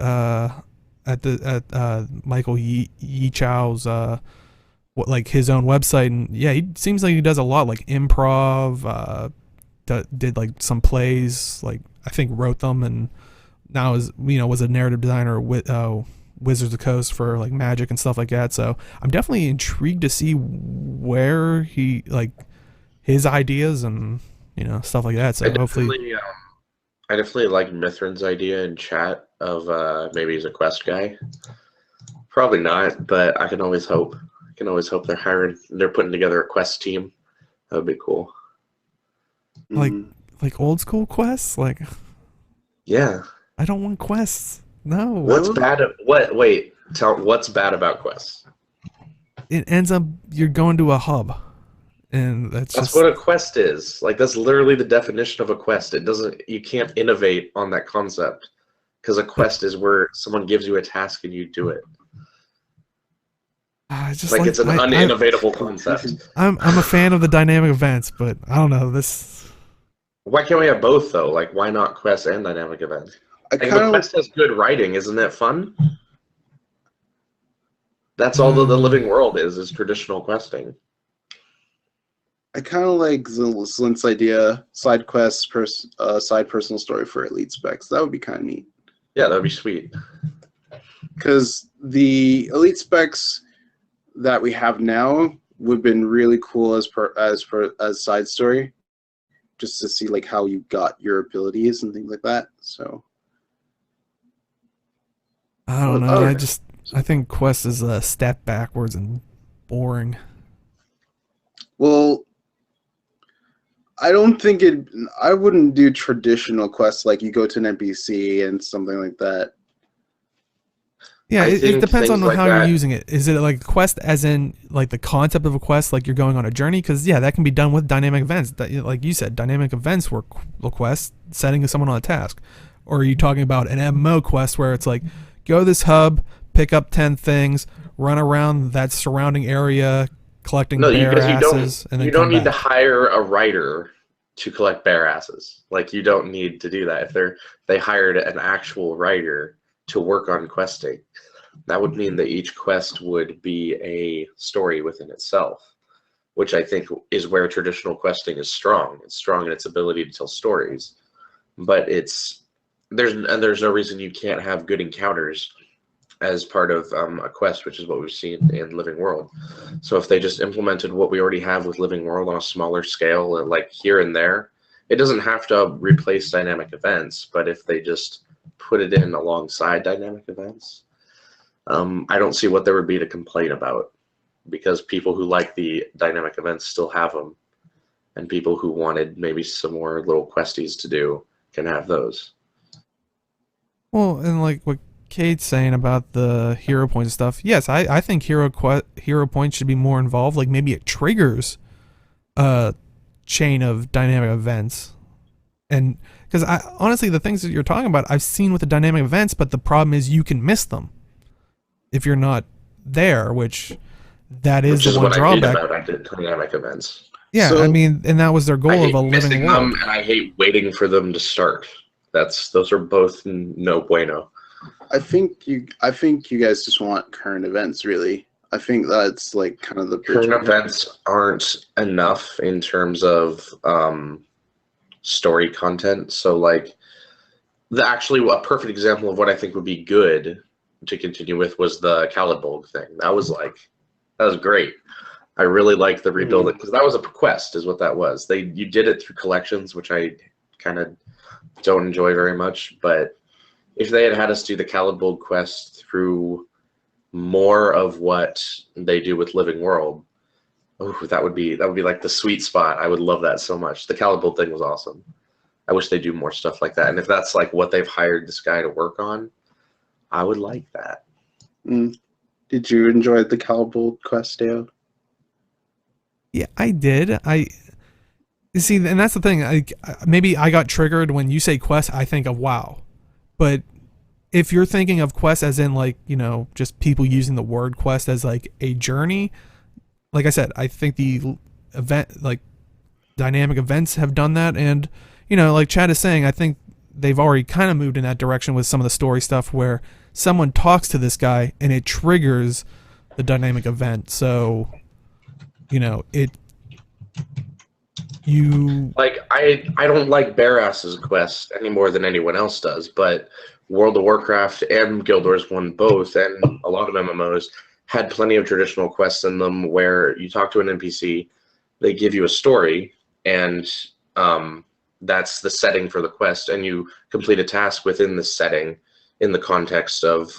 Michael Yi Chow's his own website, and yeah, he seems like he does a lot improv. Did some plays, I think wrote them, and now was a narrative designer with Wizards of the Coast for Magic and stuff like that. So I'm definitely intrigued to see where he his ideas and stuff like that. So I definitely like Mithrin's idea in chat of maybe he's a quest guy. Probably not, but I can always hope. I can always hope they're putting together a quest team. That would be cool. Like old school quests? Yeah. I don't want quests. No. What's bad about quests? It ends up you're going to a hub. And that's what a quest is. That's literally the definition of a quest. You can't innovate on that concept, because a quest is where someone gives you a task and you do it. It's an uninnovatable concept. I'm a fan of the dynamic events, but I don't know this. Why can't we have both though? Why not quest and dynamic events? The quest has good writing, isn't that fun? That's all the living world is traditional questing. I kind of like Slint's idea, side quests, side personal story for elite specs. That would be kind of neat. Yeah, that would be sweet. Because the elite specs that we have now would have been really cool as side story, just to see how you got your abilities and things like that. So I don't know. I think Quest is a step backwards and boring. Well, I don't think it. I wouldn't do traditional quests like you go to an NPC and something like that. Yeah, it think depends on things like how you're that. using it. Is it like a quest, as in like the concept of a quest, like you're going on a journey? Because yeah, that can be done with dynamic events. That, like you said, dynamic events were a quest, setting someone on a task. Or are you talking about an MMO quest where it's like, go to this hub, pick up 10 things, run around that surrounding area, collecting No, bear because asses, and then you come don't need to back? hire a writer to collect bear asses. Like you don't need to do that. If they hired an actual writer to work on questing, that would mean that each quest would be a story within itself, which I think is where traditional questing is strong. It's strong in its ability to tell stories, but there's no reason you can't have good encounters as part of a quest, which is what we've seen in Living World. So if they just implemented what we already have with Living World on a smaller scale, and like here and there, it doesn't have to replace dynamic events, but if they just put it in alongside dynamic events, I don't see what there would be to complain about, because people who like the dynamic events still have them, and people who wanted maybe some more little questies to do can have those. Well, and like what Kate's saying about the hero points and stuff, yes, I think hero points should be more involved. Like maybe it triggers a chain of dynamic events. And because I honestly, the things that you're talking about, I've seen with the dynamic events, but the problem is you can miss them if you're not there, which that is Which the is one what I hate drawback. about dynamic events. Yeah, I So mean, and that was their I goal of hate a living missing them, world. and I hate waiting for them to start. Those are both no bueno. I think you guys just want current events, really. I think that's like kind of the bridge. Current events aren't enough in terms of story content. So like actually a perfect example of what I think would be good to continue with was the Kalidbolg thing. That was great. I really liked the rebuilding because that was a quest, is what that was. You did it through collections, which I kind of don't enjoy very much. But if they had us do the Kalidbolg quest through more of what they do with Living World, oh, that would be like the sweet spot. I would love that so much. The Kalidbolg thing was awesome. I wish they do more stuff like that. And if that's like what they've hired this guy to work on, I would like that. Did you enjoy the Calbold quest, Dale? Yeah, I did. You see, and that's the thing. Maybe I got triggered when you say quest. I think of WoW, but if you're thinking of quest as in like just people using the word quest as like a journey, like I said, I think the event like dynamic events have done that, and like Chad is saying, I think they've already kind of moved in that direction with some of the story stuff where someone talks to this guy and it triggers the dynamic event. So it you Like I don't like Baras's quest any more than anyone else does, but World of Warcraft and Guild Wars 1 both, and a lot of MMOs had plenty of traditional quests in them where you talk to an NPC, they give you a story, and that's the setting for the quest, and you complete a task within the setting in the context of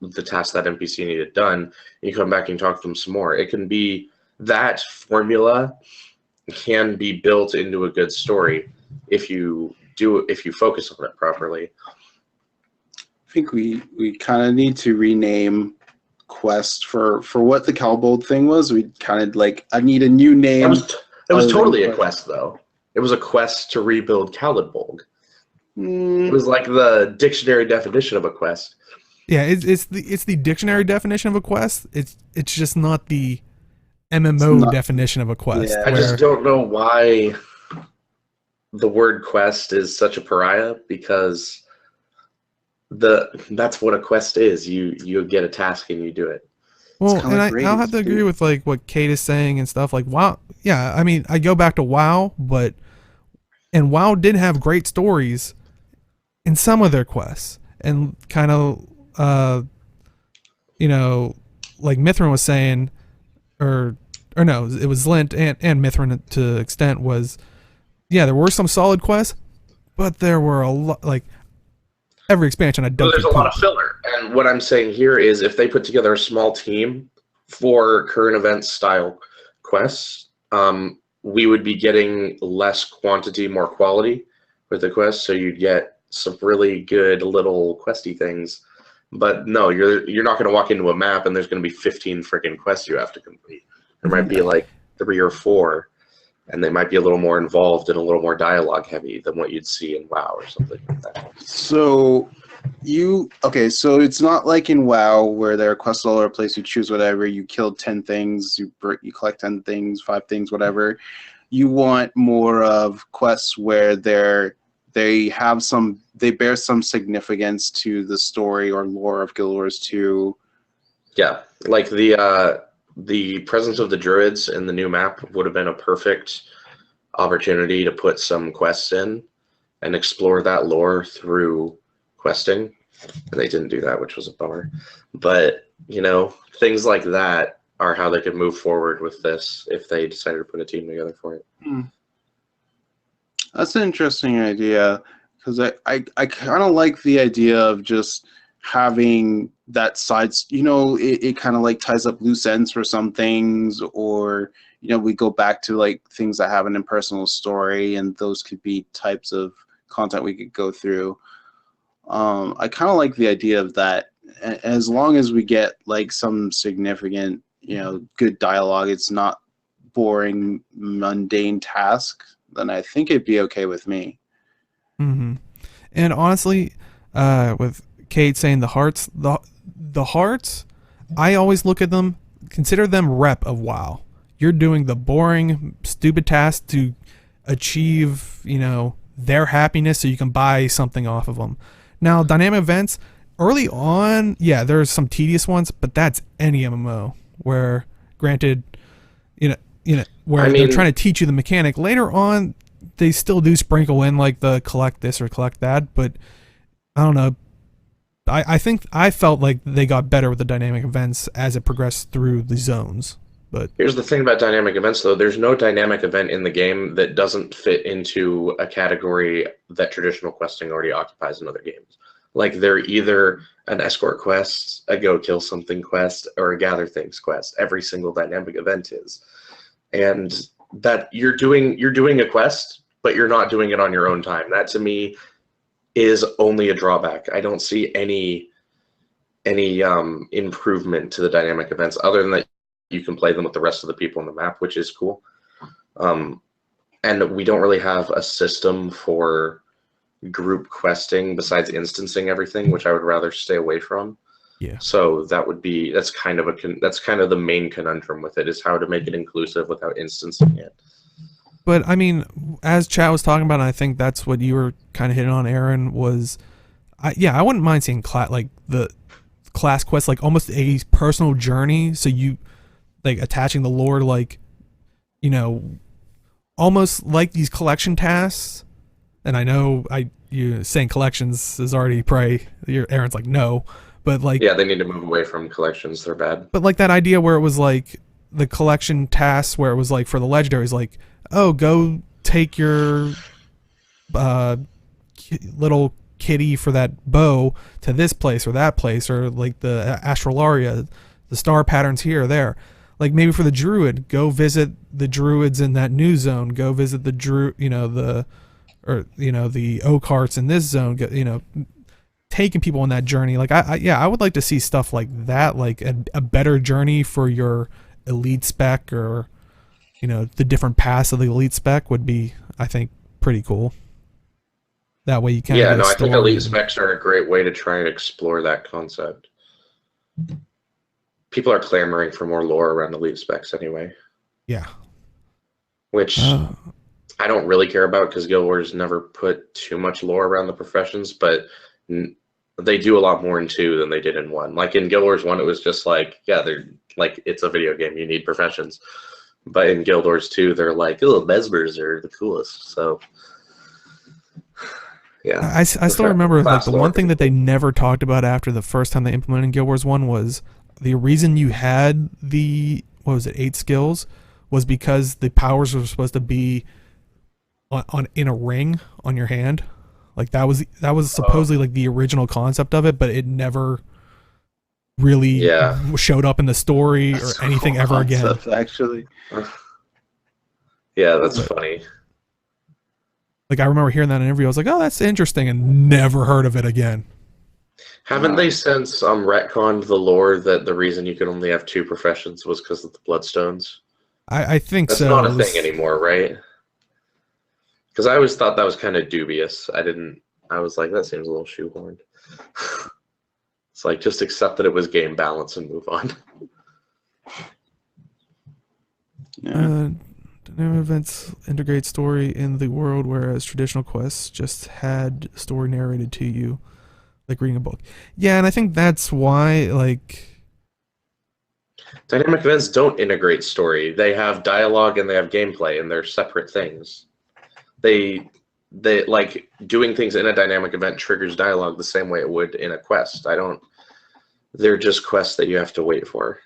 the task that NPC needed done, and you come back and talk to them some more. It can be that formula can be built into a good story if you focus on it properly. I think we kind of need to rename quest for what the Calbold thing was. We kind of like, I need a new name. It was totally a quest, though. It was a quest to rebuild Kalidbolg. It was like the dictionary definition of a quest. Yeah, it's the dictionary definition of a quest. It's just not the MMO definition of a quest. Yeah. I just don't know why the word quest is such a pariah, because that's what a quest is. You get a task and you do it. Well, and I'll have to agree with like what Kate is saying and stuff. Like WoW, yeah. I mean, I go back to WoW, and WoW did have great stories in some of their quests, and kind of, like Mithrin was saying, or no, it was Lint and Mithrin to extent was, yeah, there were some solid quests, but there were a lot like every expansion I So dug there's through a lot of poop. filler. And what I'm saying here is if they put together a small team for current event style quests, we would be getting less quantity, more quality with the quests. So you'd get some really good little questy things. But no, you're not going to walk into a map and there's going to be 15 freaking quests you have to complete. There might be like 3 or 4, and they might be a little more involved and a little more dialogue heavy than what you'd see in WoW or something like that. So so it's not like in WoW where there are quests all over the place. You choose whatever. You killed 10 things. You collect 10 things, 5 things, whatever. You want more of quests where they bear some significance to the story or lore of Guild Wars 2. Yeah, like the presence of the druids in the new map would have been a perfect opportunity to put some quests in and explore that lore through questing. And they didn't do that, which was a bummer. But, things like that are how they could move forward with this if they decided to put a team together for it. That's an interesting idea, because I kind of like the idea of just having that side, it kind of like ties up loose ends for some things, or we go back to like things that have an impersonal story, and those could be types of content we could go through. I kind of like the idea of that, as long as we get like some significant, good dialogue. It's not boring, mundane task. Then I think it'd be okay with me. Mm-hmm. And honestly, with Kate saying the hearts, the hearts, I always look at them, consider them rep of WoW. You're doing the boring, stupid task to achieve, their happiness so you can buy something off of them. Now, dynamic events, early on, yeah, there's some tedious ones, but that's any MMO where, granted, where they're trying to teach you the mechanic. Later on, they still do sprinkle in like the collect this or collect that, but I don't know. I think I felt like they got better with the dynamic events as it progressed through the zones. But here's the thing about dynamic events, though. There's no dynamic event in the game that doesn't fit into a category that traditional questing already occupies in other games. Like, they're either an escort quest, a go kill something quest, or a gather things quest. Every single dynamic event is. And that you're doing a quest, but you're not doing it on your own time. That, to me, is only a drawback. I don't see any improvement to the dynamic events other than that you can play them with the rest of the people on the map, which is cool. And we don't really have a system for group questing besides instancing everything, which I would rather stay away from. yeah. So that's kind of the main conundrum with it, is how to make it inclusive without instancing it. But I mean, as Chad was talking about, and I think that's what you were kind of hitting on, Aaron, was, I wouldn't mind seeing the class quest, like almost a personal journey. So you like attaching the lore, like, almost like these collection tasks. And I know you saying collections is already probably Aaron's like no, but like, yeah, they need to move away from collections. They're bad. But like that idea where it was like the collection tasks, where it was like for the legendaries, like, oh, go take your little kitty for that bow to this place or that place, or like the Astralaria, the star patterns here or there. Like maybe for the druid, go visit the druids in that new zone. Go visit the the Oak-Hearts in this zone. Taking people on that journey. Like I would like to see stuff like that, like a better journey for your elite spec, or the different paths of the elite spec would be, I think, pretty cool. That way you can. Yeah, no, I think elite specs are a great way to try and explore that concept. People are clamoring for more lore around elite specs anyway. Yeah. Which I don't really care about, because Guild Wars never put too much lore around the professions, but they do a lot more in 2 than they did in 1. Like in Guild Wars 1, it was just like, yeah, they're like, it's a video game, you need professions. But in Guild Wars 2, they're like, oh, Mesmers are the coolest. So, yeah. I still remember like the one thing that they never talked about after the first time they implemented Guild Wars 1 was the reason you had the, 8 skills, was because the powers were supposed to be on in a ring on your hand. Like that was supposedly like the original concept of it, but it never really Yeah. showed up in the story That's or anything cool ever again. concept, actually. Yeah, that's funny. Like I remember hearing that in an interview. I was like, "Oh, that's interesting," and never heard of it again. Haven't they since retconned the lore that the reason you can only have 2 professions was because of the Bloodstones? I think That's so. not a thing anymore, right? Because I always thought that was kind of dubious. I was like, that seems a little shoehorned. It's like, just accept that it was game balance and move on. Yeah. Dynamic events integrate story in the world, whereas traditional quests just had story narrated to you, like reading a book. Yeah, and I think that's why, like, Dynamic events don't integrate story. They have dialogue and they have gameplay, and they're separate things. They like doing things in a dynamic event triggers dialogue the same way it would in a quest. They're just quests that you have to wait for.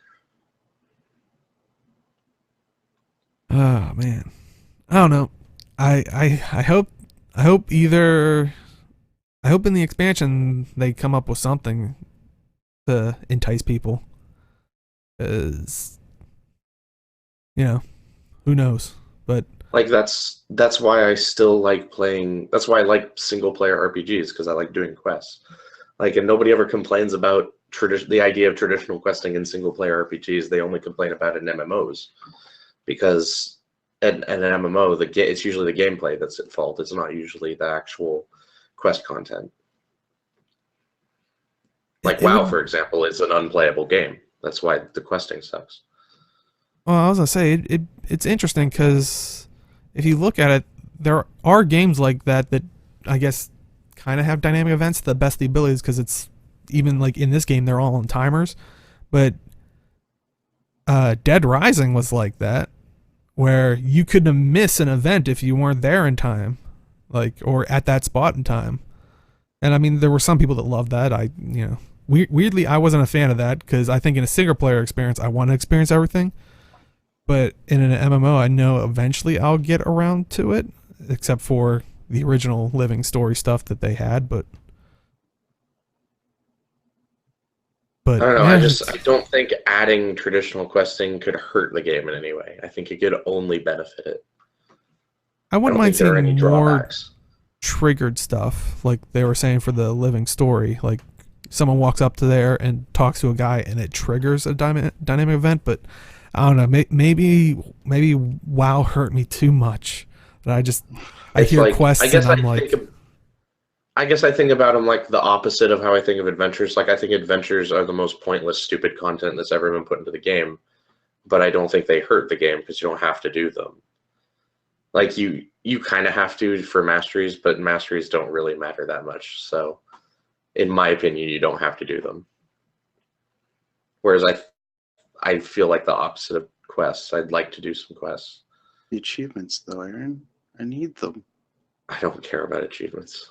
oh man, I don't know. I hope either I hope in the expansion they come up with something to entice people, because who knows, but. Like that's why I still like playing. That's why I like single player RPGs, because I like doing quests. Like, and nobody ever complains about the idea of traditional questing in single player RPGs. They only complain about it in MMOs, because in an MMO, it's usually the gameplay that's at fault. It's not usually the actual quest content. Like WoW, for example, is an unplayable game. That's why the questing sucks. Well, I was gonna say it's interesting because if you look at it, there are games like that I guess kind of have dynamic events to the best of the abilities, because it's even like in this game they're all on timers, but Dead Rising was like that, where you couldn't miss an event if you weren't there in time, like, or at that spot in time. And I mean, there were some people that loved that. Weirdly, I wasn't a fan of that, because I think in a single player experience, I want to experience everything. But in an MMO, I know eventually I'll get around to it, except for the original living story stuff that they had. But I don't know. yeah, I don't think adding traditional questing could hurt the game in any way. I think it could only benefit it. I wouldn't don't mind think there are any seeing more drawbacks. triggered stuff, like they were saying for the living story. Like someone walks up to there and talks to a guy, and it triggers a dynamic event. But I don't know. Maybe WoW hurt me too much. That I hear like, quests and I'm like, I guess I think about them like the opposite of how I think of adventures. Like, I think adventures are the most pointless, stupid content that's ever been put into the game. But I don't think they hurt the game, because you don't have to do them. Like, you kind of have to for masteries, but masteries don't really matter that much. So, in my opinion, you don't have to do them. Whereas I feel like the opposite of quests. I'd like to do some quests. The achievements, though, Aaron. I need them. I don't care about achievements.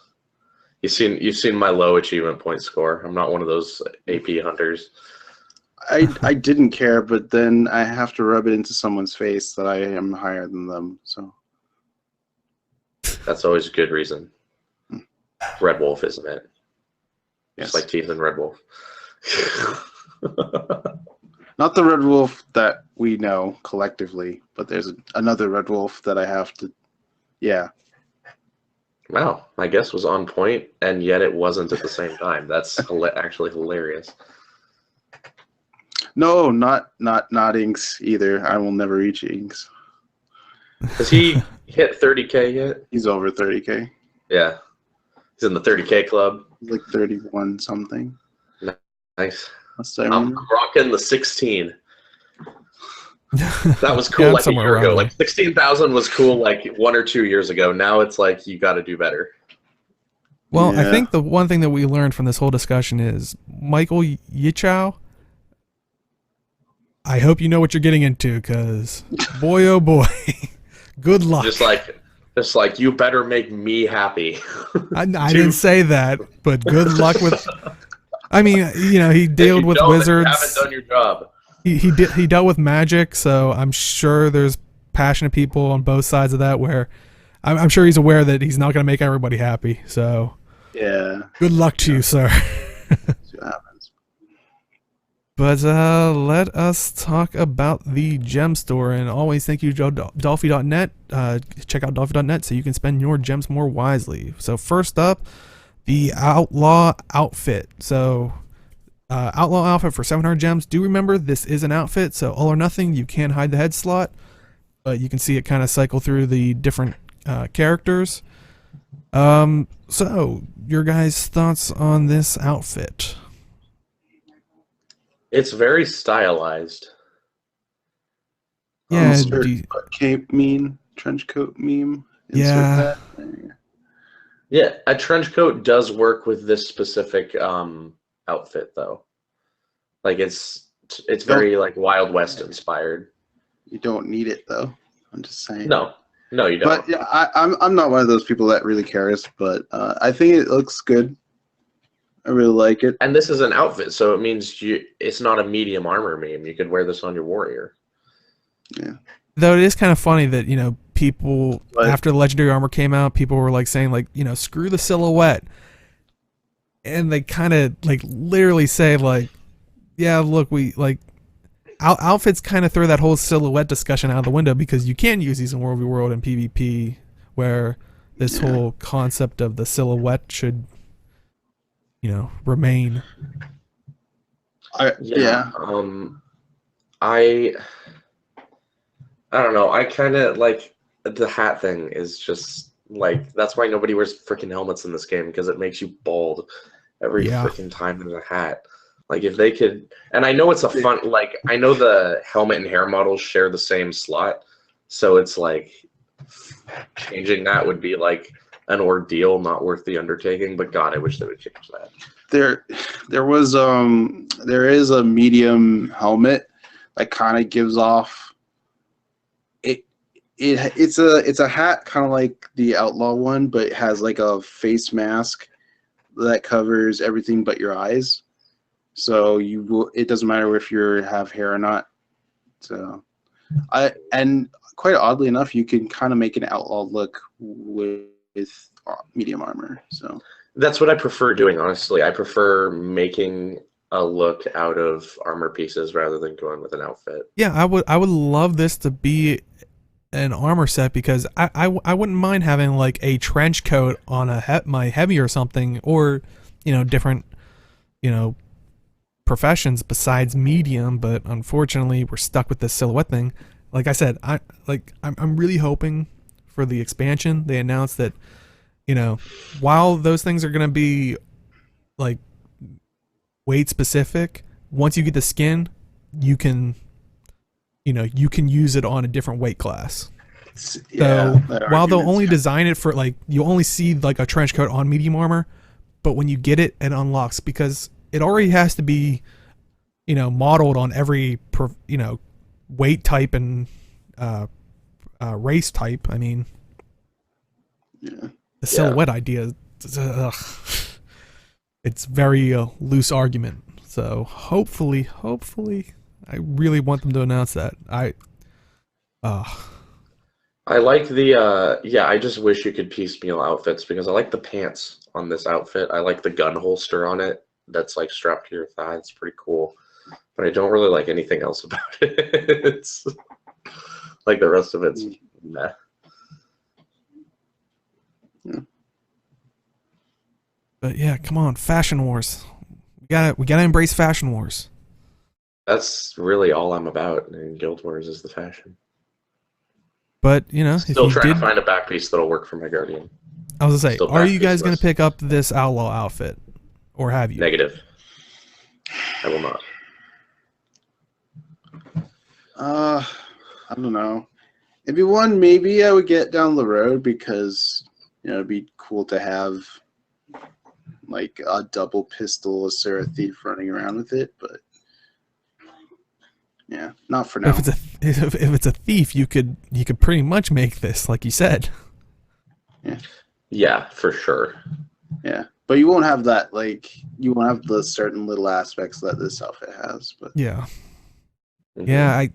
You've seen my low achievement point score. I'm not one of those AP hunters. I didn't care, but then I have to rub it into someone's face that I am higher than them. So that's always a good reason. Red Wolf, isn't it? yes. Just like Teeth and Red Wolf. Not the Red Wolf that we know collectively, but there's another Red Wolf that I have to. Yeah. Wow, my guess was on point, and yet it wasn't at the same time. That's actually hilarious. No, not Inks either. I will never reach Inks. Has he hit 30K yet? He's over 30K. Yeah. He's in the 30K club. He's like 31 something. Nice. I'm rocking the 16. That was cool like a year ago. Like 16,000 was cool like 1 or 2 years ago. Now it's like you got to do better. Well, yeah. I think the one thing that we learned from this whole discussion is Michael Yichow. I hope you know what you're getting into, because boy, oh boy, good luck. Just like you better make me happy. I didn't say that, but good luck with. I mean, he dealt with wizards. You haven't done your job. He dealt with magic, so I'm sure there's passionate people on both sides of that. Where I'm sure he's aware that he's not going to make everybody happy. So Yeah. good luck to you, sir. See what happens. But let us talk about the Gemstore. And always thank you, Dolphy.net. Check out Dolphy.net so you can spend your gems more wisely. So first up, the Outlaw outfit. So Outlaw outfit for 700 gems. Do remember, this is an outfit, so all or nothing. You can hide the head slot, but you can see it kind of cycle through the different characters. So your guys' thoughts on this outfit? It's very stylized. Yeah, Insert cape meme, trench coat meme. Insert Yeah. that. There you go. Yeah, a trench coat does work with this specific outfit though. Like it's very like Wild West inspired. You don't need it though. I'm just saying. No, you don't. But yeah, I'm not one of those people that really cares. But I think it looks good. I really like it. And this is an outfit, so it means it's not a medium armor meme. You could wear this on your warrior. Yeah. Though it is kind of funny that, people, But- after the Legendary Armor came out, people were like saying, like, screw the silhouette. And they kind of, like, literally say, like, yeah, look, we, like, outfits kind of throw that whole silhouette discussion out the window, because you can use these in World v. World and PvP, where this whole concept of the silhouette should, remain. Yeah. I don't know. I kind of like the hat thing is just like, that's why nobody wears freaking helmets in this game, because it makes you bald every freaking time there's a hat. Like if they could, and I know it's a fun, like I know the helmet and hair models share the same slot, so it's like changing that would be like an ordeal not worth the undertaking. But God, I wish they would change that. There is a medium helmet that kind of gives off. It's a hat kind of like the Outlaw one, but it has like a face mask that covers everything but your eyes. So it doesn't matter if you have hair or not. So and quite oddly enough, you can kind of make an Outlaw look with medium armor. So That's what I prefer doing, honestly. I prefer making a look out of armor pieces rather than going with an outfit. Yeah, I would love this to be an armor set, because I wouldn't mind having like a trench coat on my heavy or something, or different professions besides medium. But unfortunately, we're stuck with this silhouette thing. Like I said, I'm really hoping for the expansion. They announced that while those things are gonna be like weight specific, once you get the skin, you can use it on a different weight class. yeah. So while they'll only design it for, like, you only see like a trench coat on medium armor, but when you get it, it unlocks, because it already has to be modeled on every weight type and race type. I mean, Yeah. the silhouette idea, it's very loose argument. So hopefully, I really want them to announce that. I like the I just wish you could piecemeal outfits, because I like the pants on this outfit. I like the gun holster on it that's like strapped to your thigh. It's pretty cool. But I don't really like anything else about it. It's like the rest of it's meh. But yeah, come on, Fashion Wars. We gotta embrace Fashion Wars. That's really all I'm about in Guild Wars, is the fashion. But Still if you trying did, to find a back piece that'll work for my Guardian. I was gonna say, still are back you guys gonna pieceless. pick up this Outlaw outfit, or have you? Negative. I will not. I don't know. If you won, maybe I would get down the road, because it'd be cool to have like a double pistol, a Sarah Thief running around with it. But yeah, not for now. If it's a thief, you could pretty much make this, like you said. Yeah, for sure. Yeah, but you won't have that. Like, you won't have the certain little aspects that this outfit has. But Yeah, Mhm. yeah.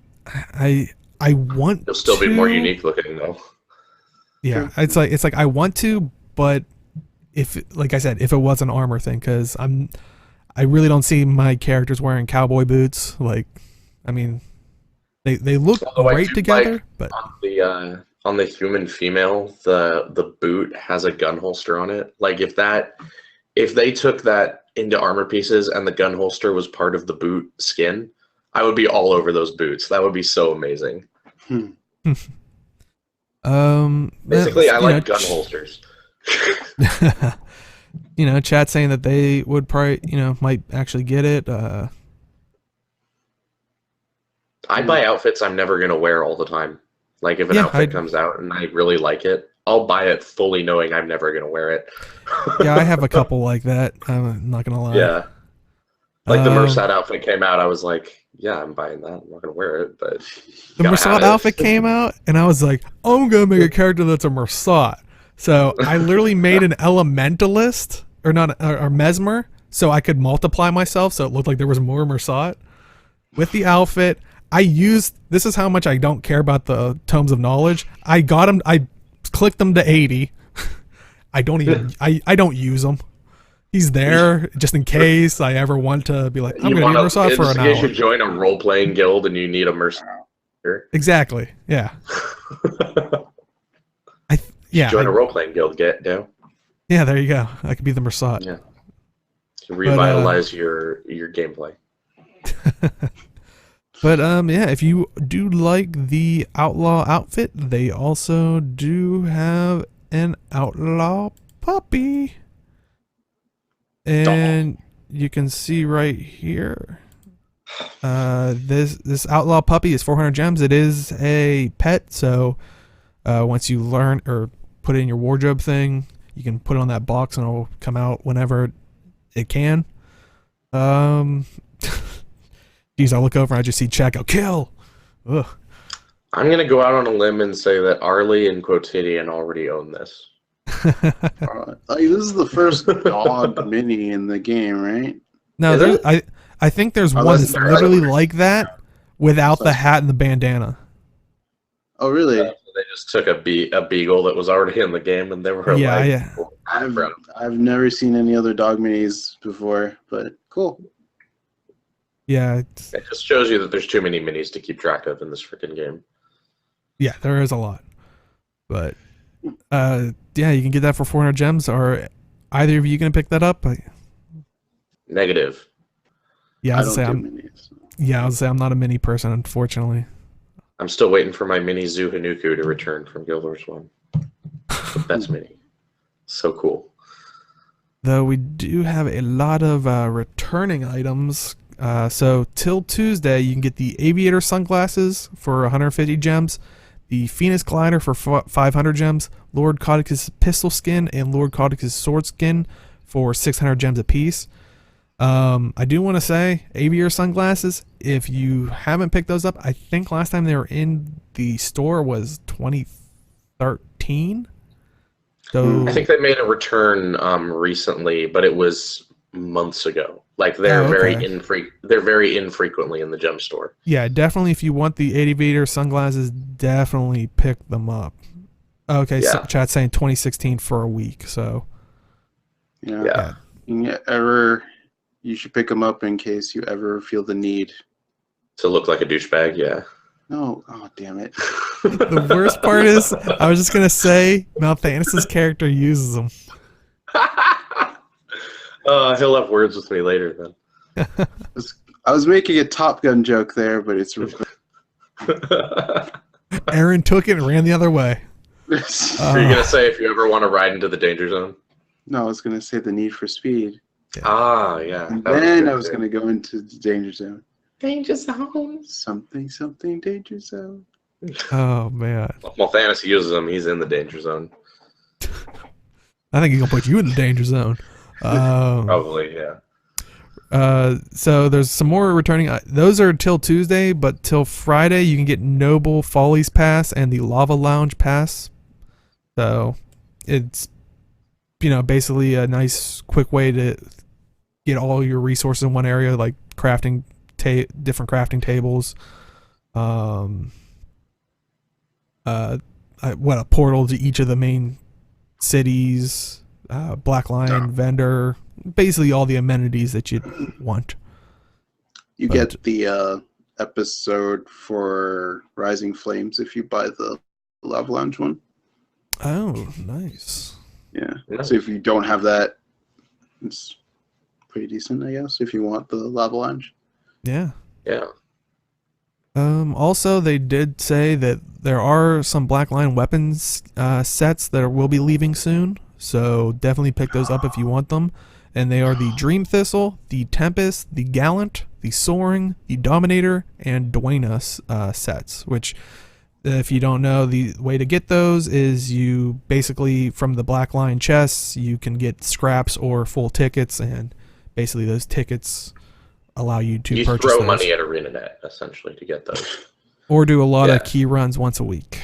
I want. You'll still be more to- unique looking though. Yeah, it's like I want to, but if, like I said, if it was an armor thing, because I really don't see my characters wearing cowboy boots. Like, I mean, they look Although I great do together, like but on the human female, the boot has a gun holster on it. Like if they took that into armor pieces and the gun holster was part of the boot skin, I would be all over those boots. That would be so amazing. Basically, I like gun holsters. Chat saying that they would probably, might actually get it. I buy outfits I'm never gonna wear all the time. Like if an outfit comes out and I really like it, I'll buy it fully knowing I'm never gonna wear it. Yeah, I have a couple like that. I'm not gonna lie. Yeah. Like the Mersat outfit came out, I was like, yeah, I'm buying that. I'm not gonna wear it, but the Mersat outfit came out, and I was like, I'm gonna make a character that's a Mersat. So I literally made an elementalist, or mesmer, so I could multiply myself, so it looked like there was more Mersat with the outfit. This is how much I don't care about the tomes of knowledge. I got them. I clicked them to 80. I don't use them. He's there just in case I ever want to be like, I'm going to be Mersat for an hour. You should join a role-playing guild and you need a Mersat. Exactly. Yeah. Join a role-playing guild, no? Yeah, there you go. I could be the Mersat. Yeah. To revitalize your gameplay. But yeah, if you do like the outlaw outfit, they also do have an outlaw puppy. And you can see right here, this outlaw puppy is 400 gems. It is a pet, so once you learn or put it in your wardrobe thing, you can put it on that box and it'll come out whenever it can. Geez, I look over and I just see Chad go, kill! Ugh. I'm going to go out on a limb and say that Arlie and Quotidian already own this. This is the first dog mini in the game, right? No, I think there's one that's literally like that without the hat and the bandana. Oh, really? They just took a beagle that was already in the game and they were I've never seen any other dog minis before, but cool. Yeah. It just shows you that there's too many minis to keep track of in this freaking game. Yeah, there is a lot. But yeah, you can get that for 400 gems. Are either of you going to pick that up? Negative. Yeah, I was say I'm not a mini person, unfortunately. I'm still waiting for my mini Zuhanuku to return from Guild Wars 1. The best mini. So cool. Though we do have a lot of returning items. So till Tuesday, you can get the Aviator sunglasses for 150 gems, the Phoenix glider for 500 gems, Lord Caudicus pistol skin, and Lord Caudicus sword skin for 600 gems apiece. I do want to say, Aviator sunglasses, if you haven't picked those up, I think last time they were in the store was 2013. So I think they made a return recently, but it was months ago. Like they're very infrequently in the Gemstore. Yeah, definitely. If you want the Aviator sunglasses, definitely pick them up. Okay, yeah. So chat's saying 2016 for a week. So yeah. You should pick them up in case you ever feel the need to look like a douchebag. Yeah. No, oh damn it. The worst part is, I was just gonna say, Malthanis' character uses them. He'll have words with me later then. I was making a Top Gun joke there, but it's. Aaron took it and ran the other way. Are you gonna say if you ever want to ride into the danger zone? No, I was gonna say the Need for Speed. Yeah. Yeah. And then I was gonna go into the danger zone. Danger zone. Something danger zone. Oh man. Well, Thanos uses them. He's in the danger zone. I think he's gonna put you in the danger zone. Probably, yeah. So there's some more returning. Those are till Tuesday, but till Friday you can get Noble Follies Pass and the Lava Lounge Pass. So it's basically a nice quick way to get all your resources in one area, like crafting different crafting tables, a portal to each of the main cities, Blackline, vendor, basically all the amenities that you'd want. You get the episode for Rising Flames if you buy the Lava Lounge one. Oh, nice. Yeah. So if you don't have that, it's pretty decent, I guess, if you want the Lava Lounge. Yeah. Yeah. Also, they did say that there are some Blackline weapons sets that will be leaving soon, so definitely pick those up if you want them. And they are the Dream Thistle, the Tempest, the Gallant, the Soaring, the Dominator, and Duena sets, which, if you don't know, the way to get those is you basically, from the Blackline chests, you can get scraps or full tickets, and basically those tickets allow you to purchase throw those. money at ArenaNet, essentially, to get those. Or do a lot of key runs once a week.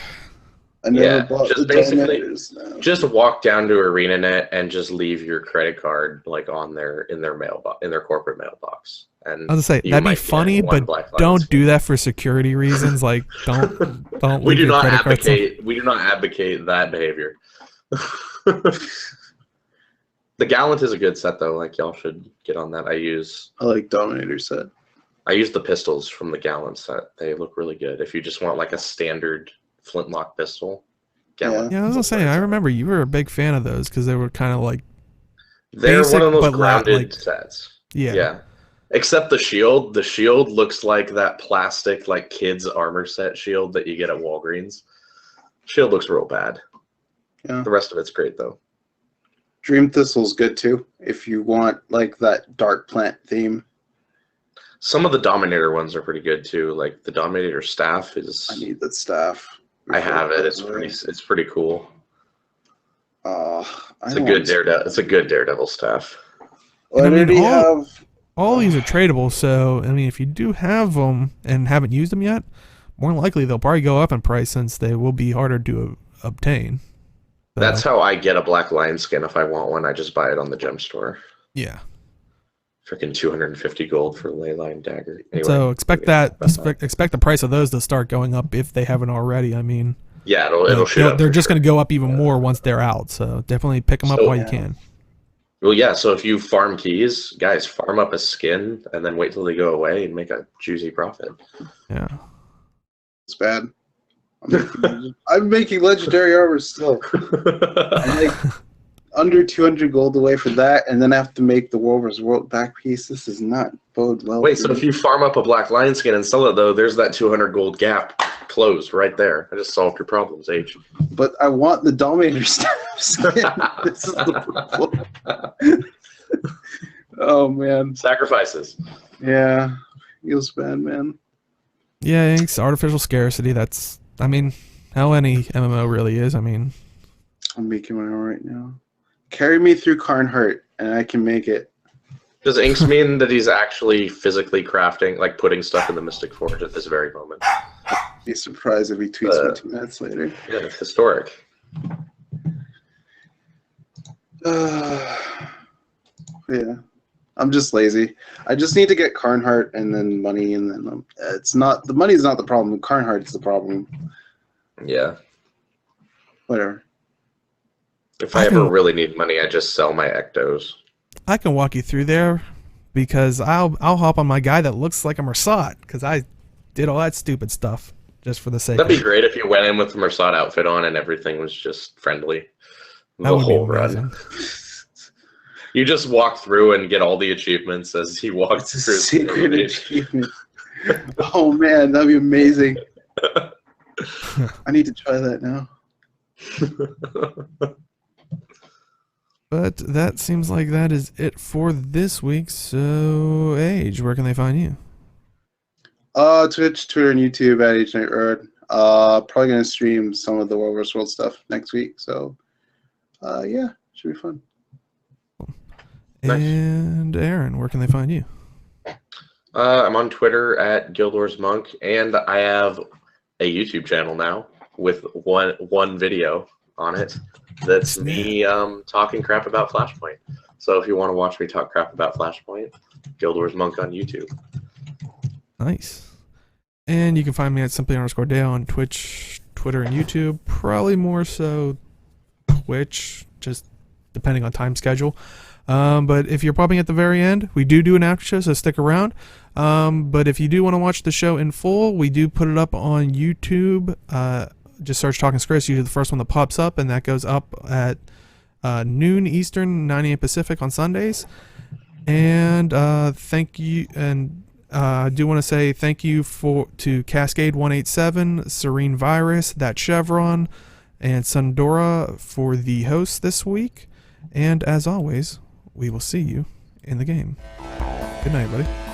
I never bought just the basically Dominators, no. just walk down to ArenaNet and just leave your credit card like on in their mailbox, in their corporate mailbox. And I was gonna say that'd be funny, but don't do that for security reasons. Like don't. We leave do your not credit cards on- advocate. We do not advocate that behavior. The Gallant is a good set though. Like y'all should get on that. I like Dominator set. I use the pistols from the Gallant set. They look really good. If you just want like a standard flintlock pistol, Gallant. Yeah, I was gonna say I remember you were a big fan of those because they were kind of like they're basic, one of those but grounded sets. Yeah. Except the shield. The shield looks like that plastic like kids armor set shield that you get at Walgreens. Shield looks real bad. Yeah. The rest of it's great though. Dream Thistle's good too if you want like that dark plant theme. Some of the Dominator ones are pretty good too. Like the Dominator staff is. I need that staff. I have it. It's pretty cool. It's a good Daredevil. It's a good Daredevil staff. Well, I already have. All these are tradable, so I mean, if you do have them and haven't used them yet, more than likely they'll probably go up in price since they will be harder to obtain. So, that's how I get a Black Lion skin if I want one. I just buy it on the Gemstore. Yeah. Freaking 250 gold for Leyline Dagger. Anyway, so expect the price of those to start going up if they haven't already. I mean, yeah, it'll shoot up. They're just going to go up even more once they're out. So definitely pick them up while you can. Well, yeah. So if you farm keys, guys, farm up a skin and then wait till they go away and make a juicy profit. Yeah, it's bad. I'm making legendary armor still. I'm like under 200 gold away for that, and then I have to make the Wolver's World back piece. This is not bode well. Wait, so if you farm up a Black Lion skin and sell it, though, there's that 200 gold gap closed right there. I just solved your problems, H. But I want the Dominator staff skin. This is the problem. Oh, man. Sacrifices. Yeah. Feels bad, man. Yeah, it's artificial scarcity. That's, I mean, how any MMO really is. I mean, I'm making one right now. Carry me through Carnhart, and I can make it. Does Inks mean that he's actually physically crafting, like putting stuff in the Mystic Forge at this very moment? Be surprised if he tweets me 2 minutes later. Yeah, it's historic. Yeah. I'm just lazy. I just need to get Carnhart and then money, and then it's not the money's not the problem. Carnhart's the problem. Yeah. Whatever. If I ever really need money, I just sell my Ectos. I can walk you through there because I'll hop on my guy that looks like a Mersat because I did all that stupid stuff just for the sake. That'd be great if you went in with the Mersat outfit on and everything was just friendly. The whole run. You just walk through and get all the achievements as he walks through. Secret achievement. Oh man, that'd be amazing. I need to try that now. But that seems like that is it for this week. So, Age, where can they find you? Twitch, Twitter, and YouTube at Age Night Road. Probably gonna stream some of the World vs. World stuff next week. So, yeah, should be fun. Nice. And Aaron, where can they find you? I'm on Twitter at Guild Wars Monk, and I have a YouTube channel now with one video on it. That's me talking crap about Flashpoint. So if you want to watch me talk crap about Flashpoint, Guild Wars Monk on YouTube. Nice. And you can find me at simply_Dale on Twitch, Twitter and YouTube. Probably more so Twitch, just depending on time schedule. But if you're popping at the very end, we do an after show, so stick around. But if you do want to watch the show in full, we do put it up on YouTube. Just search Talking Skritt. It's usually the first one that pops up, and that goes up at noon Eastern, 9 a.m. Pacific on Sundays. And thank you, and I do want to say thank you to Cascade187, Serene Virus, That Chevron, and Sundora for the hosts this week. And as always, we will see you in the game. Good night, buddy.